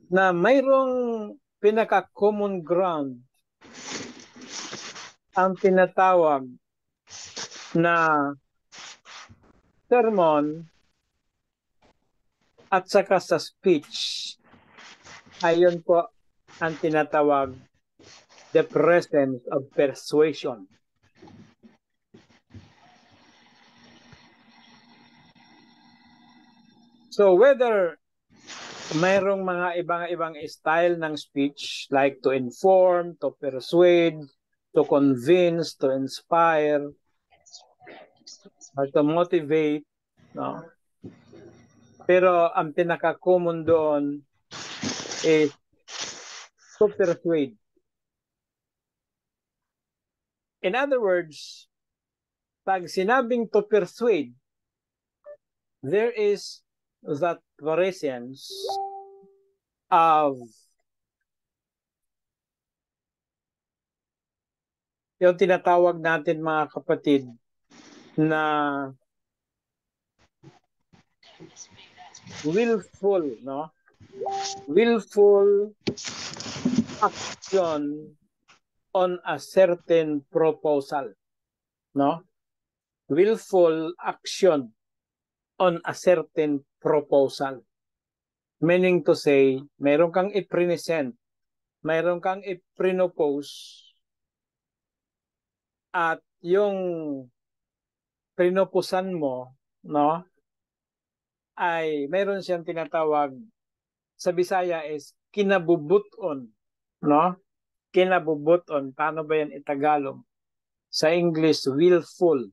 na mayroong pinaka-common ground ang tinatawag na sermon at saka sa speech. Ayon po ang tinatawag the presence of persuasion. So whether mayroong mga ibang style ng speech like to inform, to persuade, to convince, to inspire, or to motivate, no? Pero ang pinaka-common doon is to persuade. In other words, pag sinabing to persuade, there is that presence of yung tinatawag natin mga kapatid na willful, no? Willful action on a certain proposal, no? Willful action on a certain proposal. Meaning to say, mayroon kang i-present, mayroon kang i-propose, at yung prinopusan mo, no, ay mayroon siyang tinatawag sa Bisaya is kinabubuton, no? Kinabubuton. Paano ba yan itagalog? Sa English, willful,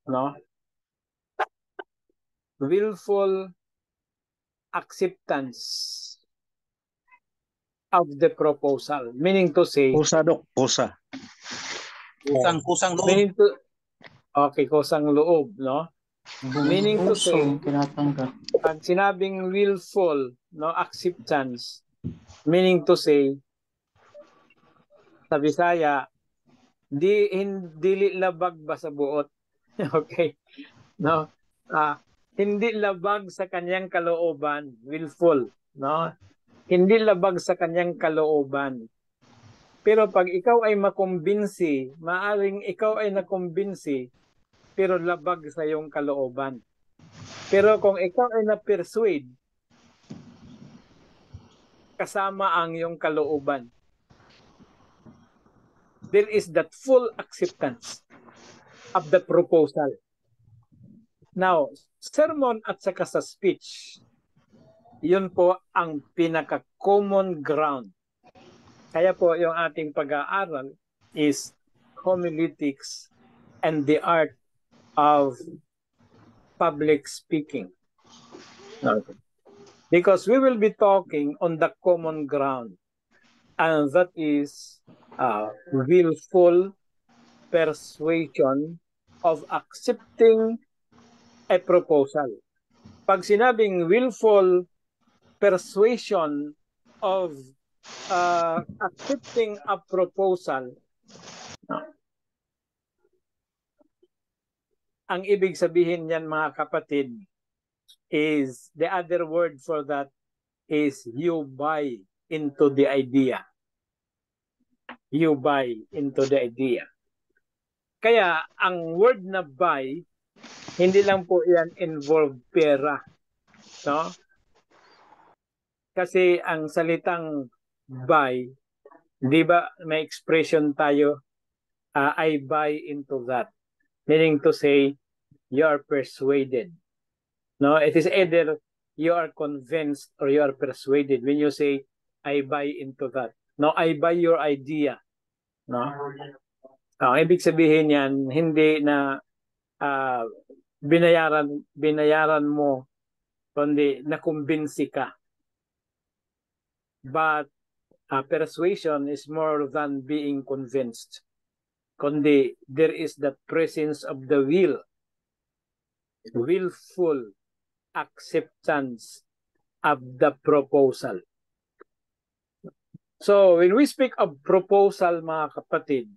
no? Willful acceptance of the proposal. Meaning to say, Kusa, Doc. Kusa. Kusang loob. Meaning to, okay, kusang loob, no? Meaning to say, pag sinabing willful, no, acceptance, meaning to say, sa Bisaya, hindi labag ba sa buot? Okay, no? Hindi labag sa kanyang kalooban, willful, no? Hindi labag sa kanyang kalooban. Pero pag ikaw ay makumbinsi, maaring ikaw ay nakumbinsi, pero labag sa iyong kalooban. Pero kung ikaw ay na-persuade, kasama ang iyong kalooban, there is that full acceptance of the proposal. Now, sermon at saka sa speech, yun po ang pinaka-common ground Kaya po yung ating pag-aaral is homiletics and the art of public speaking. Okay. Because we will be talking on the common ground, and that is willful persuasion of accepting a proposal. Pag sinabing willful persuasion of accepting a proposal, ang ibig sabihin niyan mga kapatid is, the other word for that is you buy into the idea. You buy into the idea. Kaya ang word na buy, hindi lang po yan involve pera. No? Kasi ang salitang buy, di ba may expression tayo, I buy into that. Meaning to say, you are persuaded. No, it is either you are convinced or you are persuaded when you say, I buy into that. No, I buy your idea. No? Ibig sabihin yan, hindi na binayaran mo, kundi nakumbinsi ka. But persuasion is more than being convinced. Kundi there is the presence of the will, willful acceptance of the proposal. So when we speak of proposal, mga kapatid,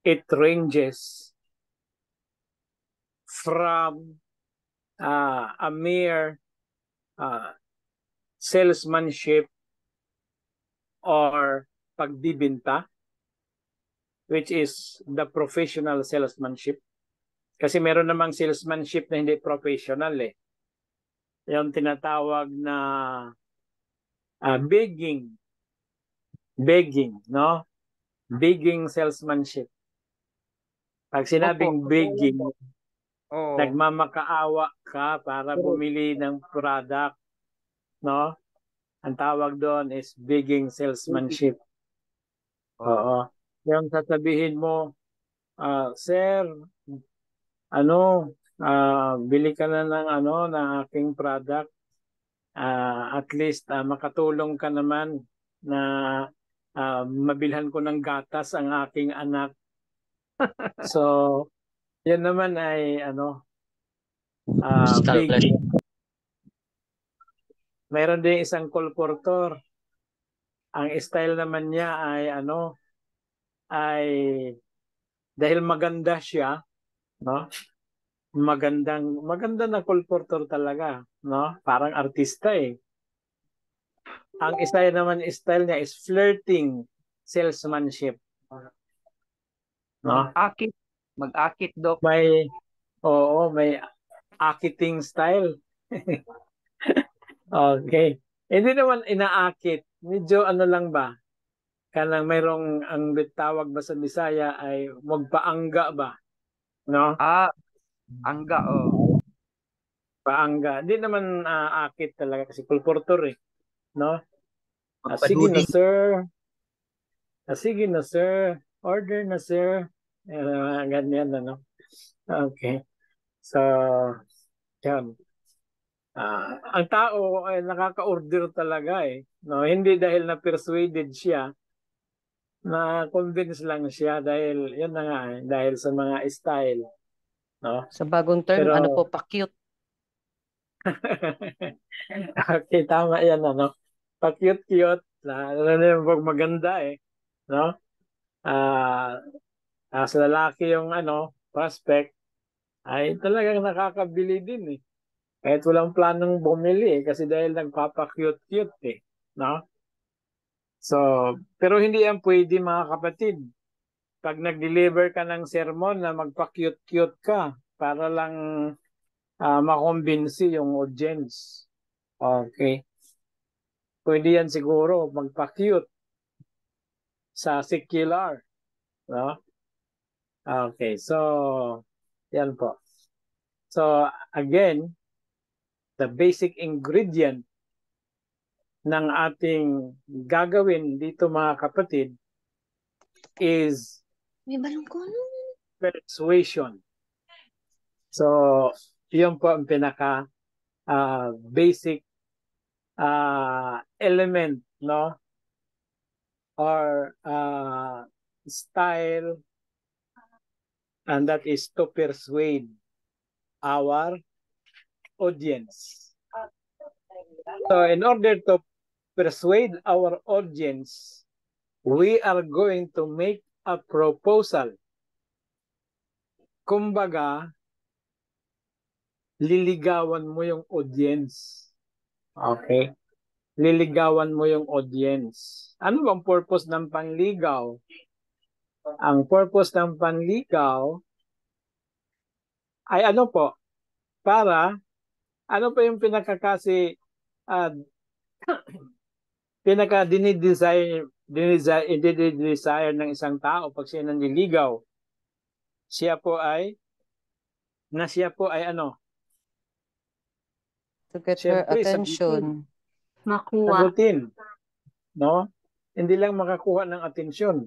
it ranges from a mere salesmanship or pagbibinta, which is the professional salesmanship. Kasi meron namang salesmanship na hindi professional eh. Yung tinatawag na begging, no? Begging salesmanship. Pag sinabing begging, nagmamakaawa ka para bumili ng product, no? Ang tawag doon is begging salesmanship. Oo. Yung sasabihin mo, sir, bili ka na ng aking product. At least makatulong ka naman na mabilhan ko ng gatas ang aking anak. So, yan naman ay begging. Mayroon din isang kolportor. Ang style naman niya ay dahil maganda siya, no? Maganda na kolportor talaga, no? Parang artista eh. Ang style niya is flirting salesmanship. No? Mag-akit, Doc. May akiting style. Okay. Hindi naman inaakit. Medyo lang ba? Kanang mayroong ang tawag ba sa Bisaya ay magpaangga ba? No? Angga, oh. Paangga. Hindi naman akit talaga kasi kulportor eh. No? Sige na sir. Sige na sir. Order na sir. Ganyan ano. Okay. So, yan. Ang tao ay nakaka-order talaga eh. No? Hindi dahil na-persuaded siya, na-convince lang siya dahil, yun na nga eh, dahil sa mga style. No? Sa bagong term, Pero, ano po, pa-cute. Okay, tama yan, Pa-cute-cute. Pag maganda eh. No? Sa lalaki yung prospect, ay talagang nakakabili din eh. Kahit walang planong bumili eh, kasi dahil nagpapa-cute-cute eh. No? So, pero hindi yan pwede mga kapatid. Pag nag-deliver ka ng sermon na magpa-cute-cute ka para lang makumbinsi yung audience. Okay. Pwede yan siguro magpa-cute sa secular. No? Okay, so yan po. So again, the basic ingredient ng ating gagawin dito mga kapatid is persuasion. So, yun po ang pinaka basic element, no? Or style, and that is to persuade our audience. So in order to persuade our audience, we are going to make a proposal. Kumbaga, liligawan mo yung audience. Okay? Liligawan mo yung audience. Ano bang purpose ng panligaw? Ang purpose ng panligaw ay ano po? Para, ano pa yung pinaka-desire ng isang tao pag siya nanliligaw? Siya po ay ano? To get her Siyempre, attention. Makuha. Sagutin. No? Hindi lang makakuha ng atensyon.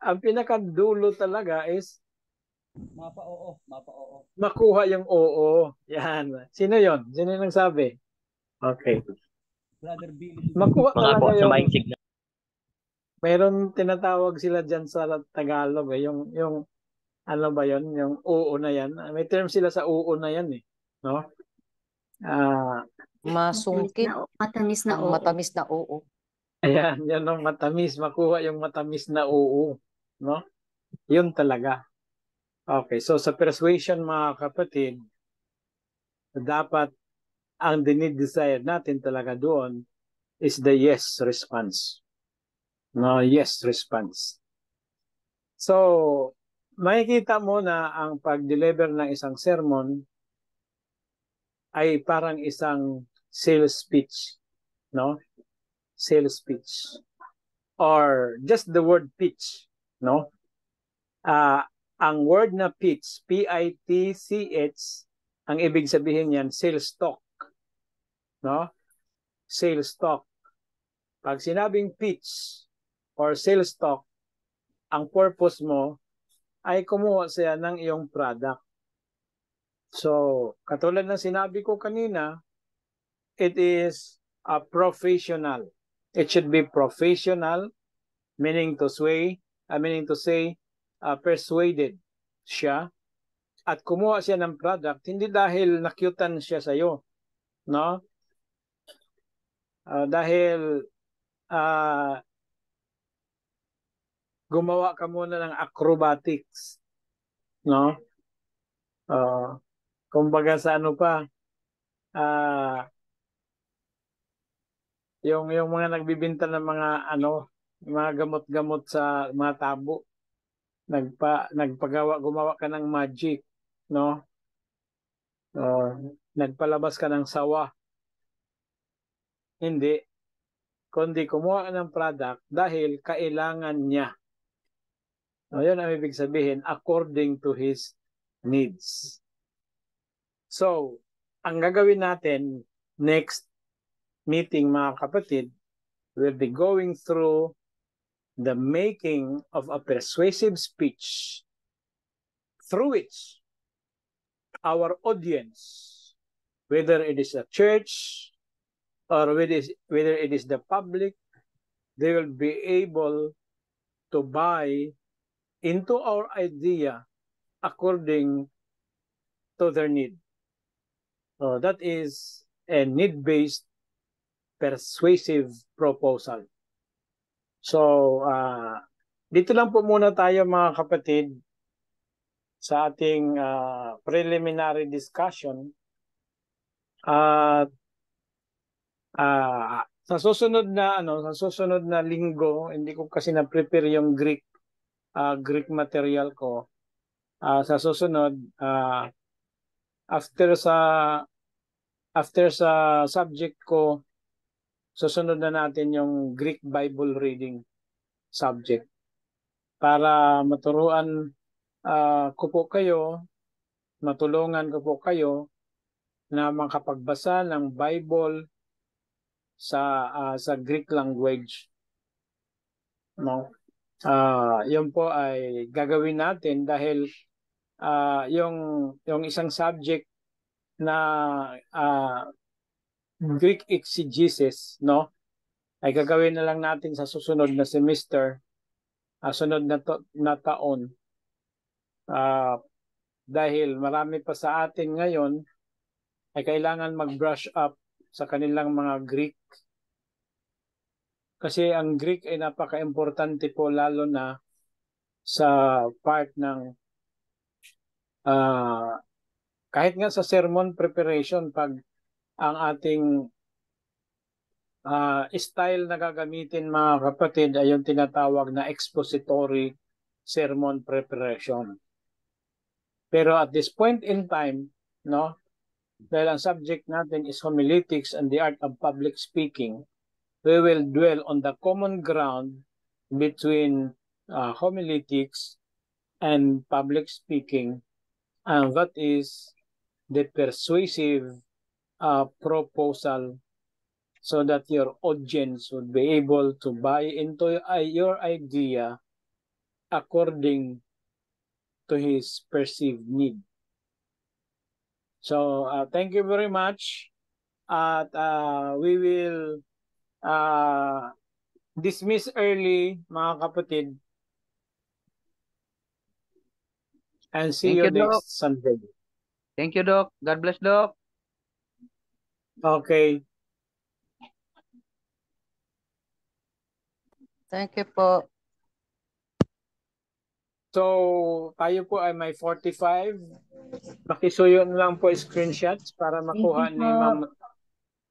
Ang pinakadulo talaga is Mapa-oo. makuha yung oo. Yan. Sino yon? Sino yung nagsabi? Okay. Brother Billy. Makuha talaga yung signal. meron tinatawag sila dyan sa Tagalog yung ano ba yon, yung oo na yan. May term sila sa oo na yan eh, no? Masungkit. Matamis na Ang oo. matamis na oo. Ayan, yan ang matamis, makuha yung matamis na oo, no? Yun talaga. Okay, so sa persuasion mga kapatid, dapat ang dinidesire natin talaga doon is the yes response. No, yes response. So, makikita mo na ang pag-deliver ng isang sermon ay parang isang sales pitch, no? Sales pitch. Or just the word pitch, no? Ang word na pitch, P-I-T-C-H, ang ibig sabihin niyan, sales talk. No? Sales talk. Pag sinabing pitch or sales talk, ang purpose mo ay kumuha siya ng iyong product. So, katulad ng sinabi ko kanina, it is a professional. It should be professional, meaning to say, persuaded siya at kumuha siya ng product hindi dahil nakyutan siya sa iyo, no? Dahil gumawa ka muna ng acrobatics, no? Kumbaga sa ano pa, yung mga nagbibenta ng mga mga gamot-gamot sa mga tabo, gumawa ka ng magic, no? Nagpalabas ka ng sawa. Hindi, kundi kumuha ka ng product dahil kailangan niya. Yun ang ibig sabihin, according to his needs. So, ang gagawin natin next meeting mga kapatid, we'll be going through the making of a persuasive speech through which our audience, whether it is a church or whether it is the public, they will be able to buy into our idea according to their need. So that is a need-based persuasive proposal. So, dito lang po muna tayo mga kapatid sa ating preliminary discussion. At sa susunod na linggo, hindi ko kasi na-prepare yung Greek material ko. Sa susunod, after sa subject ko, susunod na natin yung Greek Bible reading subject para maturuan ko po kayo, matulungan ko po kayo na makapagbasa ng Bible sa Greek language. No? Yun po ay gagawin natin dahil yung isang subject na Greek exegesis, no, ay gagawin na lang natin sa susunod na semester, sunod na taon, dahil marami pa sa atin ngayon ay kailangan mag-brush up sa kanilang mga Greek. Kasi ang Greek ay napaka-importante po, lalo na sa part ng kahit nga sa sermon preparation, pag ang ating style na gagamitin, mga kapatid, ay yung tinatawag na expository sermon preparation. Pero at this point in time, no, dahil ang subject natin is homiletics and the art of public speaking, we will dwell on the common ground between homiletics and public speaking, and that is the persuasive proposal, so that your audience would be able to buy into your idea according to his perceived need. So thank you very much, at we will dismiss early, mga kapatid, and see you next Sunday. Thank you, Doc. God bless, Doc. Okay. Thank you po. So, tayo po ay may 45. Makisuyo na lang po screenshots para makuha ni Ma'am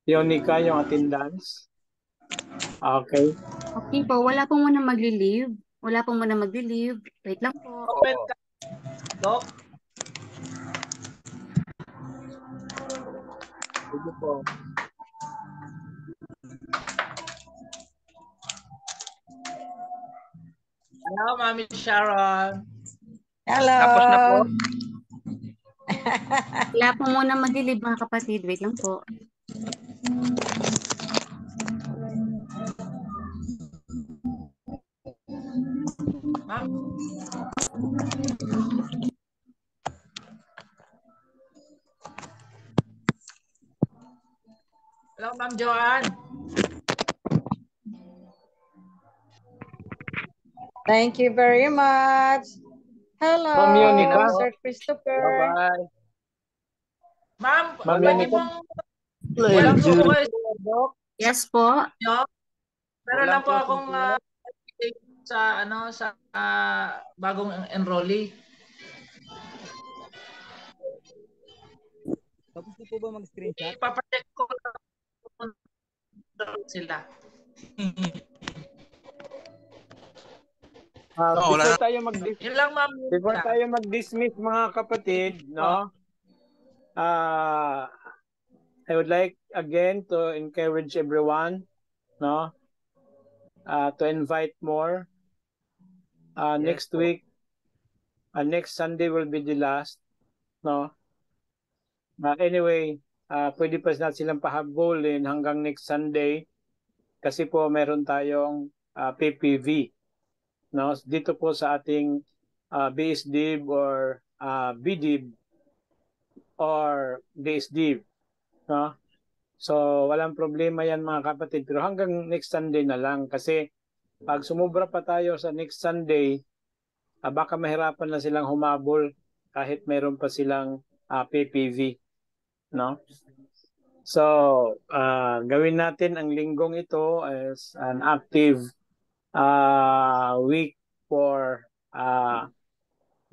Yonica yung attendance. Okay. Okay po, wala po muna magli-leave. Wala po muna magli-leave. Wait lang po. Doc? Sige po. Hello, Mami Sharon. Hello. Tapos na po. Wala po muna mag-leave, mga kapatid. Wait lang po. Ma'am. Hello, Ma'am Joanne. Thank you very much. Hello, Ma'am Yonica. Sir Christopher. Bye-bye. Ma'am, Ma'am wala Yonica. Walang po ko kayo, Doc. Yes po. No? Pero lang po Walang akong sa bagong enrollee. Tapos na po ba mag-screenshot? Ipapacheck ko sila. Before tayo mag-dismiss, mga kapatid, no? I would like again to encourage everyone, no? To invite more. Next week, next Sunday will be the last, no? Anyway, pwede pa na silang pahabulin hanggang next Sunday kasi po meron tayong PPV, no? Dito po sa ating BSDIB or BDIB or DSDIB, no? So walang problema yan, mga kapatid, pero hanggang next Sunday na lang, kasi pag sumubra pa tayo sa next Sunday, baka mahirapan na silang humabol kahit meron pa silang PPV, no? So gawin natin ang linggong ito as an active week for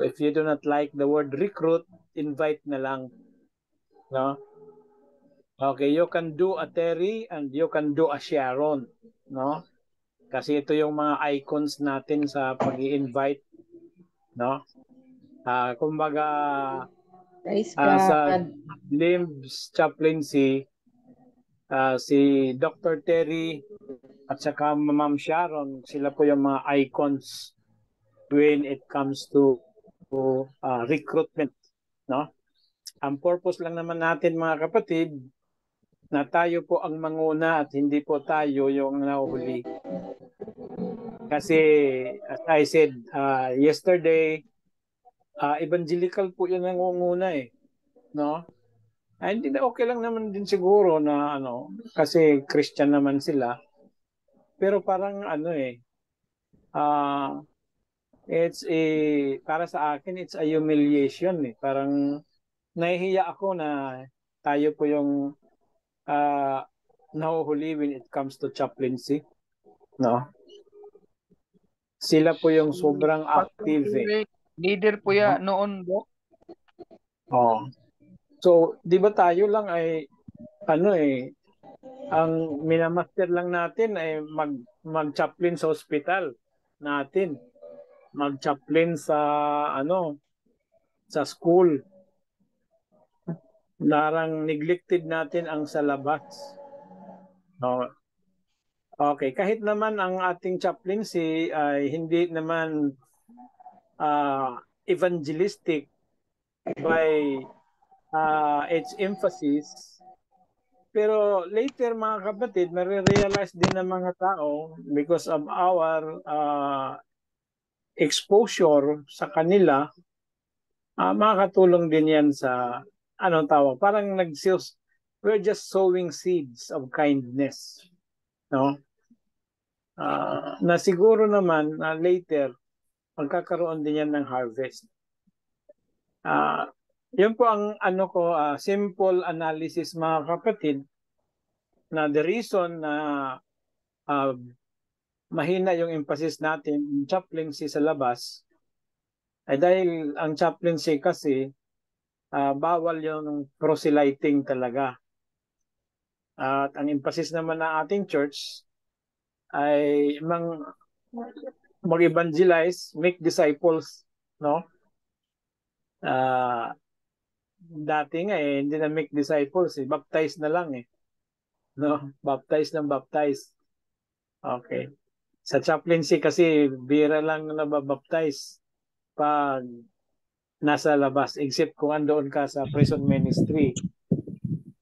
if you do not like the word recruit, invite na lang, no? Okay, you can do a Terry and you can do a Sharon, no? Kasi ito yung mga icons natin sa pag-i-invite, no? Kumbaga sa LIMS chaplaincy, si Dr. Terry at saka Ma'am Sharon, sila po yung mga icons when it comes to recruitment, no? Ang purpose lang naman natin, mga kapatid, na tayo po ang manguna at hindi po tayo yung nahuhuli. Kasi as I said yesterday, evangelical po yung nangunguna eh, no? Hindi na okay lang naman din siguro na kasi Christian naman sila. Pero parang it's para sa akin it's a humiliation eh. Parang nahihiya ako na tayo po yung nahuhuli when it comes to chaplaincy, no? Sila po yung sobrang active eh. Leader po ya noon, Doc. Oh. So, di ba tayo lang ay ang minamaster lang natin ay mag-chaplain sa hospital natin. Mag-chaplain sa sa school. Narang neglected natin ang sa labas. No. Okay, kahit naman ang ating chaplaincy ay hindi naman evangelistic by its emphasis, pero later mga kapatid, marirealize din ng mga tao because of our exposure sa kanila, makakatulong din yan sa parang we're just sowing seeds of kindness, no? Na siguro naman later magkakaroon din yan ng harvest. Yun po ang simple analysis mga kapatid, na the reason na mahina yung emphasis natin in chaplaincy sa labas ay dahil ang chaplaincy kasi bawal yung proselyting talaga. At ang emphasis naman ng ating church ay mag-evangelize, make disciples, no? Dati nga hindi na make disciples, baptize na lang no? Baptize. Okay. Sa chaplaincy kasi bira lang nababaptize pag nasa labas, except kung andoon ka sa prison ministry.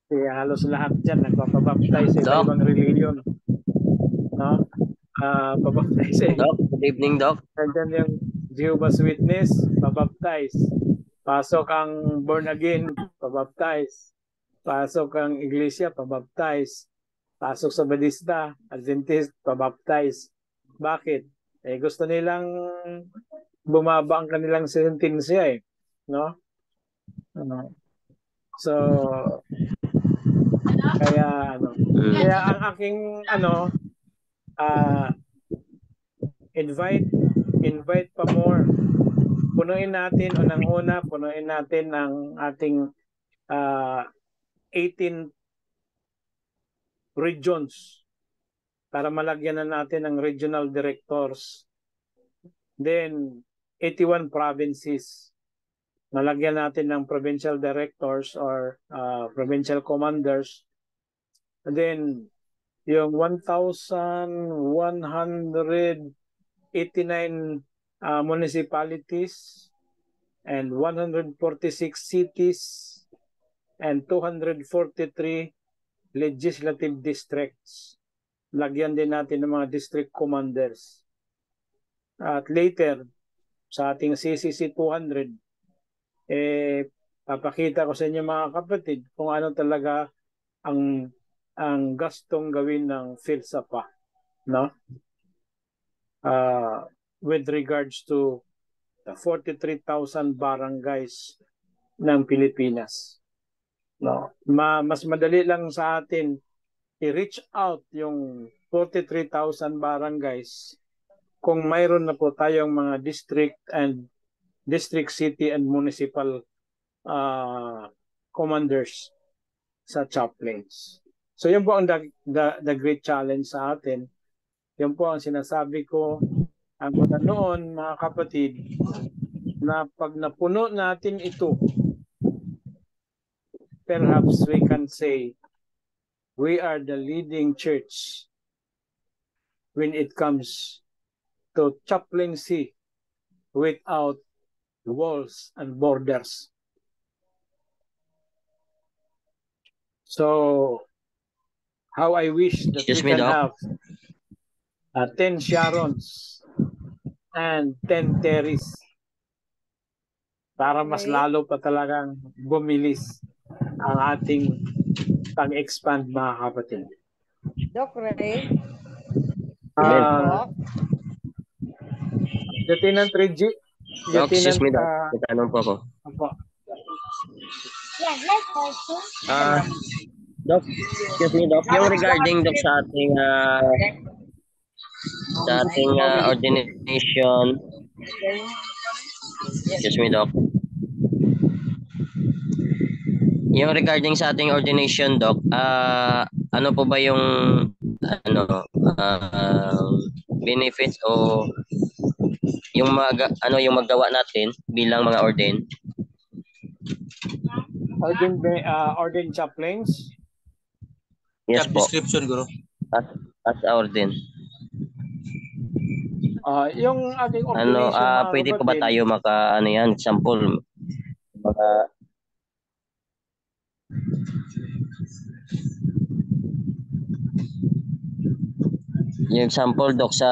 Kaya halos lahat dyan nagpapabaptize sa ibang religion, no? Pabaptize Doc, good evening, Doc. Nandiyan yung Jehovah's Witness, pabaptize. Pasok ang born again, pabaptize. Pasok ang iglesia, pabaptize. Pasok sa Badista, Adventist, pabaptize. Bakit? Gusto nilang bumaba ang kanilang sentensya no? So, kaya ang aking invite pa more. Punuin natin punuin natin ang ating 18 regions para malagyan na natin ng regional directors. Then 81 provinces. Malagyan natin ng provincial directors or provincial commanders. And then yung 1,189 municipalities and 146 cities and 243 legislative districts. Lagyan din natin ng mga district commanders. At later, sa ating CCC 200, papakita ko sa inyo mga kapatid kung ano talaga ang gastong gawin ng PhilSAPA, no? With regards to the 43,000 barangays ng Pilipinas. No, mas madali lang sa atin i-reach out yung 43,000 barangays kung mayroon na po tayong mga district, city and municipal commanders sa chaplains. So yun po ang the great challenge sa atin. Yun po ang sinasabi ko ang mula noon mga kapatid, na pag napuno natin ito, perhaps we can say we are the leading church when it comes to chaplaincy without walls and borders. So how I wish that Excuse we me, can Doc. have 10 Sharons and 10 Terrys para mas Okay. lalo pa talagang bumilis ang ating pag-expand, mga kapatid. Doc Ray. Amen. Doc. Lieutenant Reggie. Doc, excuse Lieutenant, me, Doc. May tanong po ako. Opo. Doc, excuse me, Doc. Yung regarding, Doc, sa ating ordination. Excuse me, Doc. Yung regarding sa ating ordination, Doc, ano po ba yung benefits o yung yung maggawa natin bilang mga ordained? Ordained chaplains? Yes Job po. description, Guru. As ordained. Yung ating ordination, mga pwede pa ba kapatid, tayo example, yung example, Doc, sa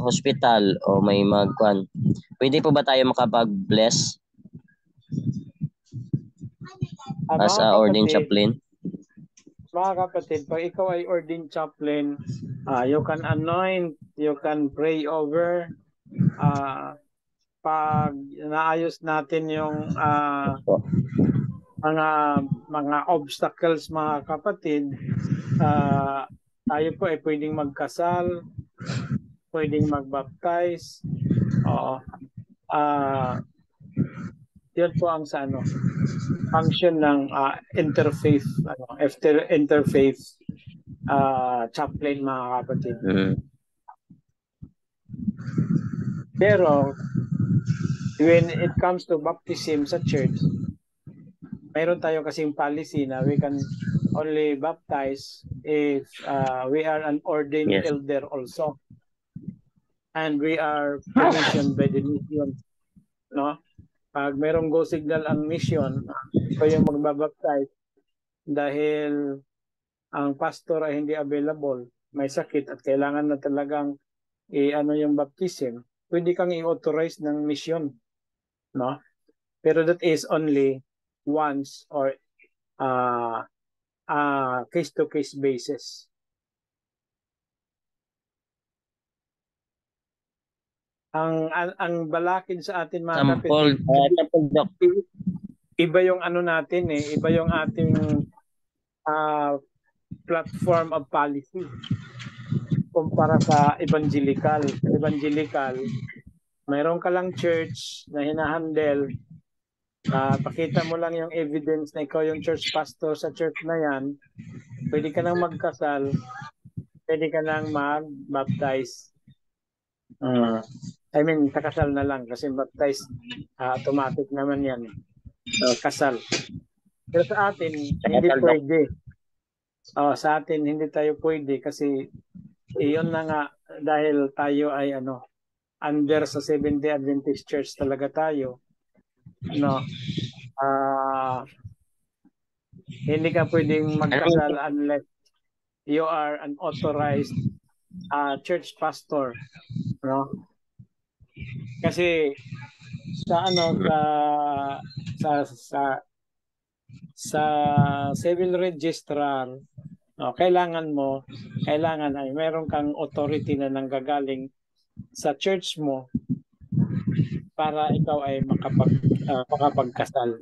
hospital o may magkuhan, pwede po ba tayo makapag-bless as mga ordained kapatid, chaplain? Mga kapatid, pag ikaw ay ordained chaplain, you can anoint, you can pray over. Pag naayos natin yung mga obstacles, mga kapatid, tayo po ay pwedeng magkasal, pwedeng magbaptize. Yun po ang function ng interfaith chaplain, mga kapatid. Pero when it comes to baptism sa church, mayroon tayo kasing policy na we can only baptize if we are an ordained elder also, and we are commissioned by the mission, no? Pag mayroong go signal ang mission, ito yung magbabaptize dahil ang pastor ay hindi available, may sakit at kailangan na talagang yung baptism, pwede kang i-authorize ng mission, no? Pero that is only once or case-to-case basis. Ang balakin sa atin, mga kapatid, iba yung natin iba yung ating platform of policy kumpara sa evangelical. Sa evangelical, mayroon ka lang church na hinahandle, pakita mo lang yung evidence na ikaw yung church pastor sa church na yan, pwede ka nang magkasal, pwede ka nang mag-baptize. Kakasal na lang kasi baptize, automatic naman yan. Kasal. Pero sa atin, hindi pwede. Sa atin, hindi tayo pwede kasi iyon na nga, dahil tayo ay under sa Seventh-day Adventist Church talaga tayo. Hindi ka pwedeng magkasal unless you are an authorized church pastor, no? Kasi sa civil registrar, kailangan ay meron kang authority na nanggagaling sa church mo para ikaw ay makapagkasal.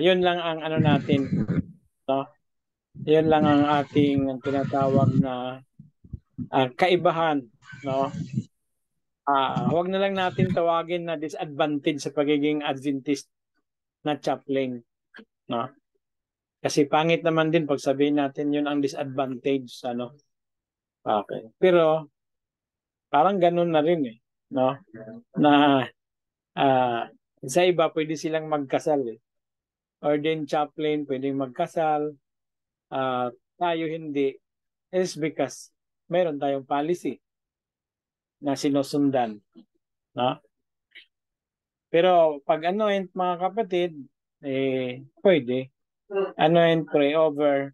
Yun lang ang natin, no? Yun lang ang ating tinatawag na kaibahan, no? Huwag na lang natin tawagin na disadvantage sa pagiging Adventist na chaplain, no? Kasi pangit naman din pag sabihin natin yun ang disadvantage, Okay. Pero parang ganun na rin no? Na sa iba pwede silang magkasal Ordained chaplain pwedeng magkasal, tayo hindi. Is because meron tayong policy na sinusundan, no? Pero pag anoint, mga kapatid, pwede anoint, pray over,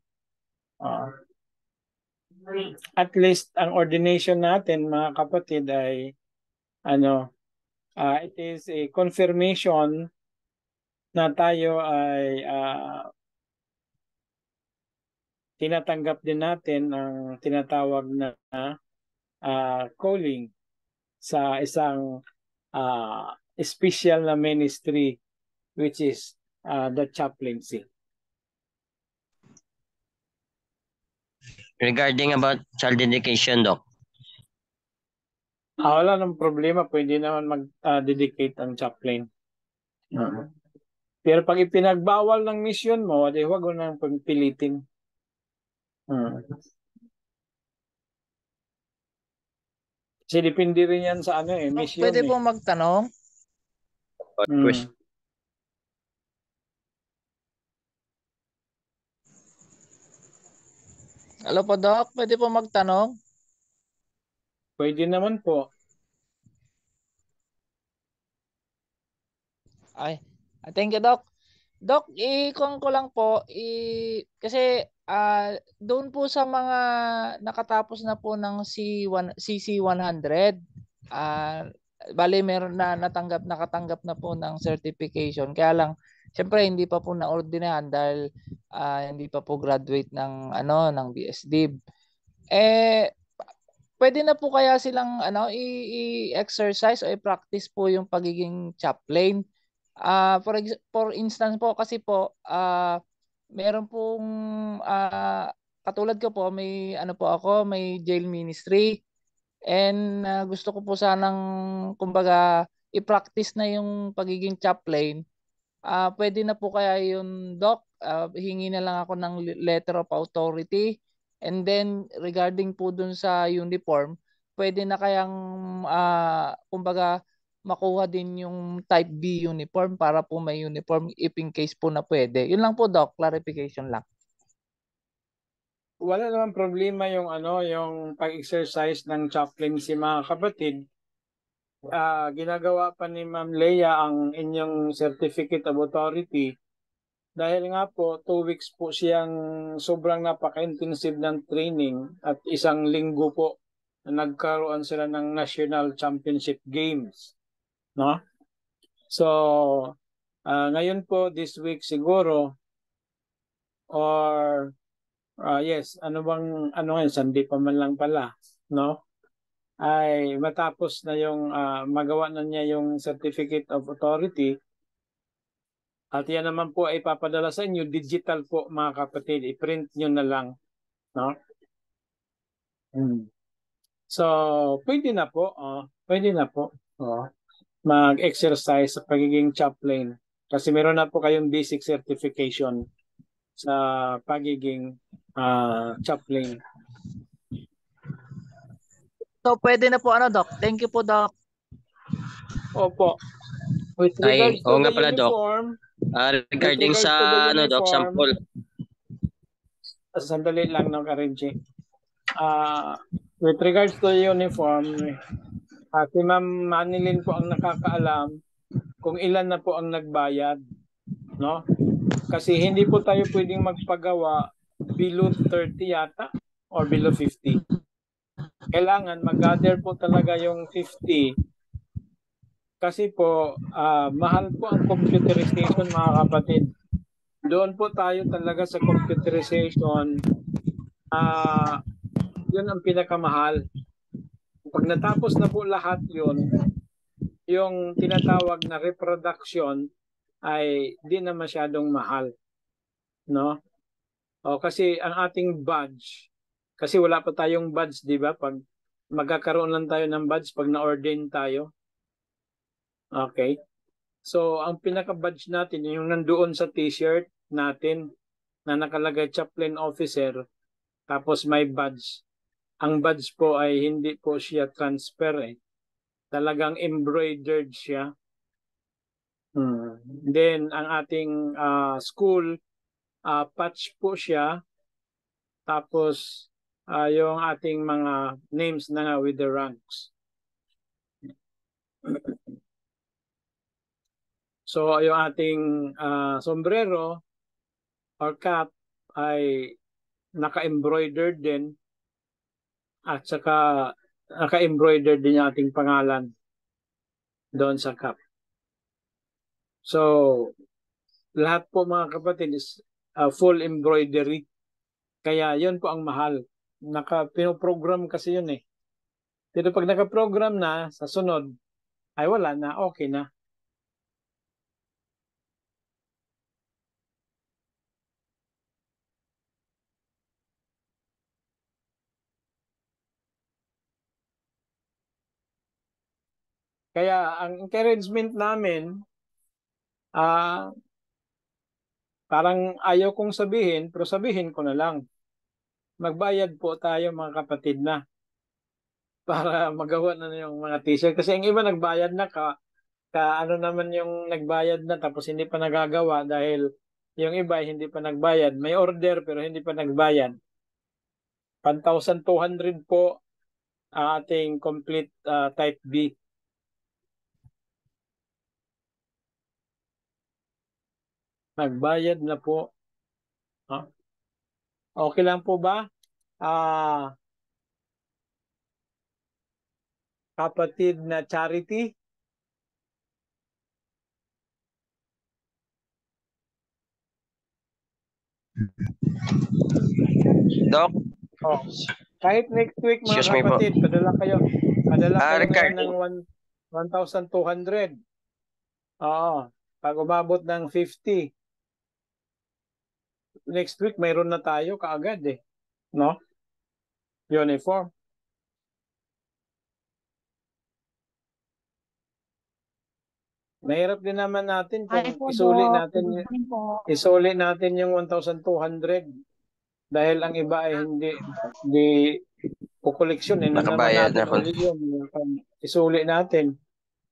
At least ang ordination natin mga kapatid ay it is a confirmation na tayo ay tinatanggap din natin ang tinatawag na calling sa isang special na ministry, which is the chaplaincy. Regarding about child dedication, Doc. Wala nang problema, pwede naman mag-dedicate ang chaplain. Pero pag ipinagbawal ng mission mo, huwag mo nang pilitin. Kasi depende rin yan sa mission. Pwede po magtanong? Hello po, Doc. Pwede po magtanong? Pwede naman po. Ay, thank you, Doc. Doc, i-kung ko lang po, kasi doon po sa mga nakatapos na po ng CC100, bali meron na nakatanggap na po ng certification. Kaya lang, siyempre hindi pa po na-ordinahan dahil hindi pa po graduate ng BSDIB. Pwede na po kaya silang i-exercise o i-practice po yung pagiging chaplain. For instance po, kasi po meron pong katulad ko po, may may jail ministry, and gusto ko po sanang kumbaga i-practice na yung pagiging chaplain. Pwede na po kaya yun, Doc? Hingi na lang ako ng letter of authority, and then regarding po dun sa uniform, pwede na kayang kumbaga makuha din yung type B uniform para po may uniform if in case po na pwede. Yun lang po, Doc, clarification lang. Wala naman problema yung yung pag-exercise ng chaplaincy, mga kapatid. Ginagawa pa ni Ma'am Leia ang inyong certificate of authority dahil nga po 2 weeks po siyang sobrang napaka-intensive ng training at 1 linggo po na nagkaroon sila ng National Championship Games. No? So, ngayon po, this week siguro, or yes, Sunday pa man lang pala, no? Ay matapos na yung magawa na niya yung certificate of authority, at yan naman po ay ipapadala sa inyo digital po, mga kapatid, i-print nyo na lang, no? So pwede na po mag-exercise sa pagiging chaplain kasi meron na po kayong basic certification sa pagiging chaplain. So pwede na po Doc. Thank you po, Doc. Opo. With regards to the uniform, regarding sa Doc, sample. Sandali lang, no, Karenji. With regards to the uniform, si Ma'am Manilin po ang nakakaalam kung ilan na po ang nagbayad, no? Kasi hindi po tayo pwedeng magpagawa below 30 yata or below 50. Kailangan mag-gather po talaga yung 50 kasi po mahal po ang computerization, mga kapatid. Doon po tayo talaga sa computerization, yun ang pinakamahal. Pag natapos na po lahat yun, yung tinatawag na reproduction ay di na masyadong mahal, no? Kasi ang ating badge, kasi wala pa tayong badge, di ba? Pag magkakaroon lang tayo ng badge pag na-ordain tayo. Okay? So ang pinaka-badge natin yung nandoon sa t-shirt natin na nakalagay chaplain officer, tapos may badge. Ang badge po ay hindi po siya transfer, talagang embroidered siya. Then ang ating school patch po siya, tapos yung ating mga names na nga with the ranks. So yung ating sombrero or cap ay naka-embroidered din at saka naka-embroidered din yung ating pangalan doon sa cup. So, lahat po mga kapatid is full embroidery. Kaya yun po ang mahal. Pinoprogram kasi yun eh. Pero pag naka-program na, sa sunod, ay wala na, okay na. Kaya ang encouragement namin, parang ayaw kong sabihin, pero sabihin ko na lang. Magbayad po tayo mga kapatid na para magawa na yung mga t-shirt. Kasi ang iba nagbayad na ano naman yung nagbayad na tapos hindi pa nagagawa dahil yung iba hindi pa nagbayad. May order pero hindi pa nagbayad. 1,200 po ating complete type B. Nagbayad na po. Okay lang po ba? Kapatid na Charity? Doc? Oh. Kahit next week mga kapatid, padala kayo ng 1,200. Oo. Pag umabot ng 50. Next week, mayroon na tayo kaagad eh. No? Uniform. Mahirap din naman natin kung isuli natin yung 1,200 dahil ang iba ay hindi po-koleksyon eh. Nakabayad na po. Isuli natin.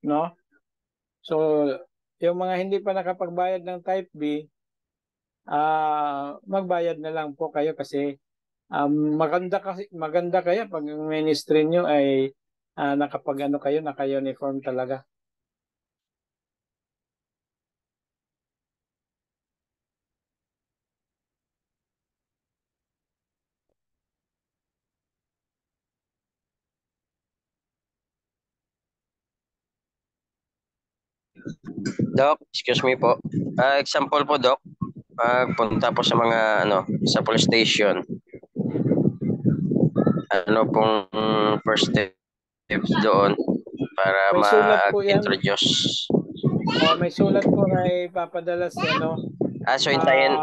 No? So, yung mga hindi pa nakapagbayad ng type B, magbayad na lang po kayo kasi maganda kaya pag yung ministry nyo ay nakapag-ano kayo, naka-uniform talaga. Doc, excuse me po. Example po, Doc. Punta po sa mga sa police station. Ano pong first steps doon para ma-introduce? May sulat po na ipapadala sa so hintayin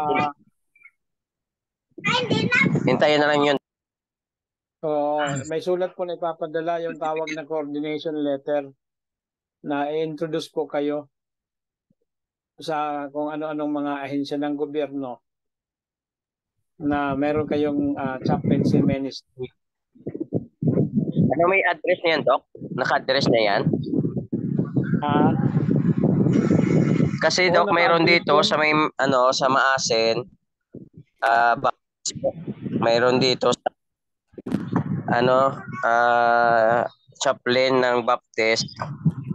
na lang yun. May sulat po na ipapadala yung tawag na coordination letter na i-introduce po kayo sa kung ano-anong mga ahensya ng gobyerno na meron kayong chaplaincy ministry. Ano may address niyan, Doc? Naka-address na yan? Kasi Doc, mayroon dito sa may sa Maasin, mayroon dito sa chaplain ng Baptist.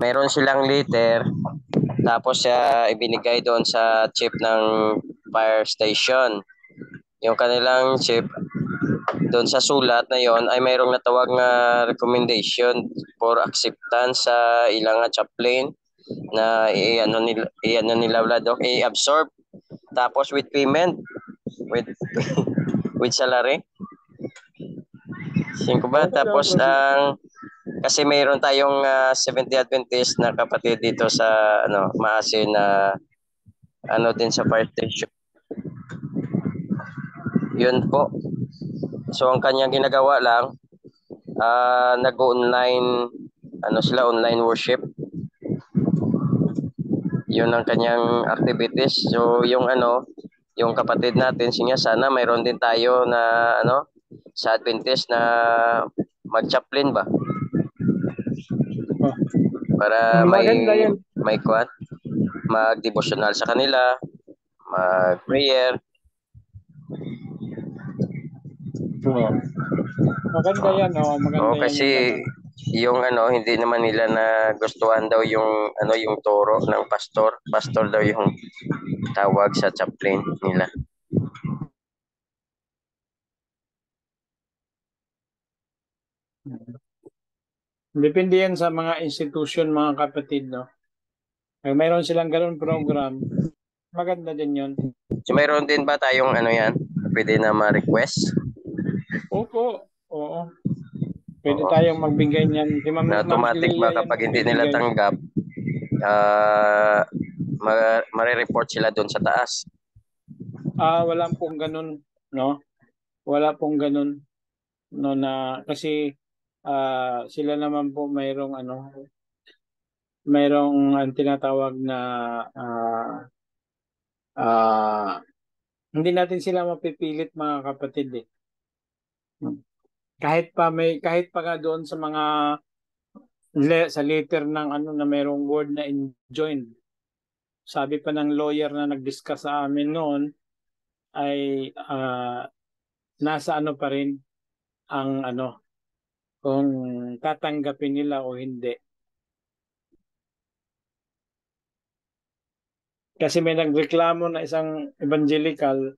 Mayroon silang letter tapos ibinigay doon sa chief ng fire station. Yung kanilang chief doon sa sulat na yon ay mayroong natawag na recommendation for acceptance sa ilang chaplain na i-ano nila Doc, i-absorb tapos with payment with salary. Singko ba? Tapos kasi mayroon tayong 70 Adventist na kapatid dito sa Maasin na din sa fire station. Yun po. So ang kanyang ginagawa lang nag-online online worship. Yun ang kanyang activities. So yung yung kapatid natin sana mayroon din tayo na sa Adventist na mag-chaplain ba? Para may kuwan, mag-devotional sa kanila, mag-prayer. Maganda yan, maganda kasi yung hindi naman nila na gustuhan daw yung yung turo ng pastor. Pastor daw yung tawag sa chaplain nila. Depende yan sa mga institution, mga kapatid, no? Pag mayroon silang ganun program, maganda din yun. So mayroon din ba tayong ano yan? Pwede na ma-request? Opo, oo. Pwede tayong magbigay niyan. Si Ma'am Na automatic ba Leah yan kapag hindi magbibigay. nila tanggap, mare-report sila doon sa taas? Wala pong ganun, no? Wala pong ganun, no, na kasi sila naman po mayroong ang tinatawag na hindi natin sila mapipilit, mga kapatid, eh. Kahit pa nga doon sa mga sa letter ng na mayroong word na enjoined. Sabi pa ng lawyer na nag-discuss sa amin noon ay nasa pa rin ang kung tatanggapin nila o hindi. Kasi may nagreklamo na isang evangelical,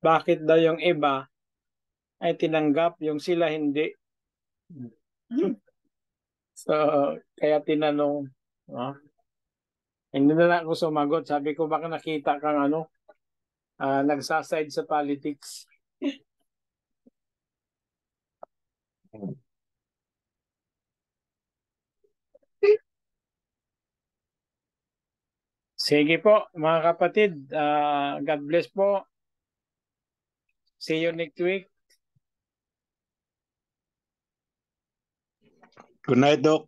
bakit daw yung iba ay tinanggap, yung sila hindi. So, kaya tinanong, hindi na lang ako sumagot. Sabi ko, baka nakita kang nagsaside sa politics. Sige po, mga kapatid. God bless po. See you next week. Good night, Doc.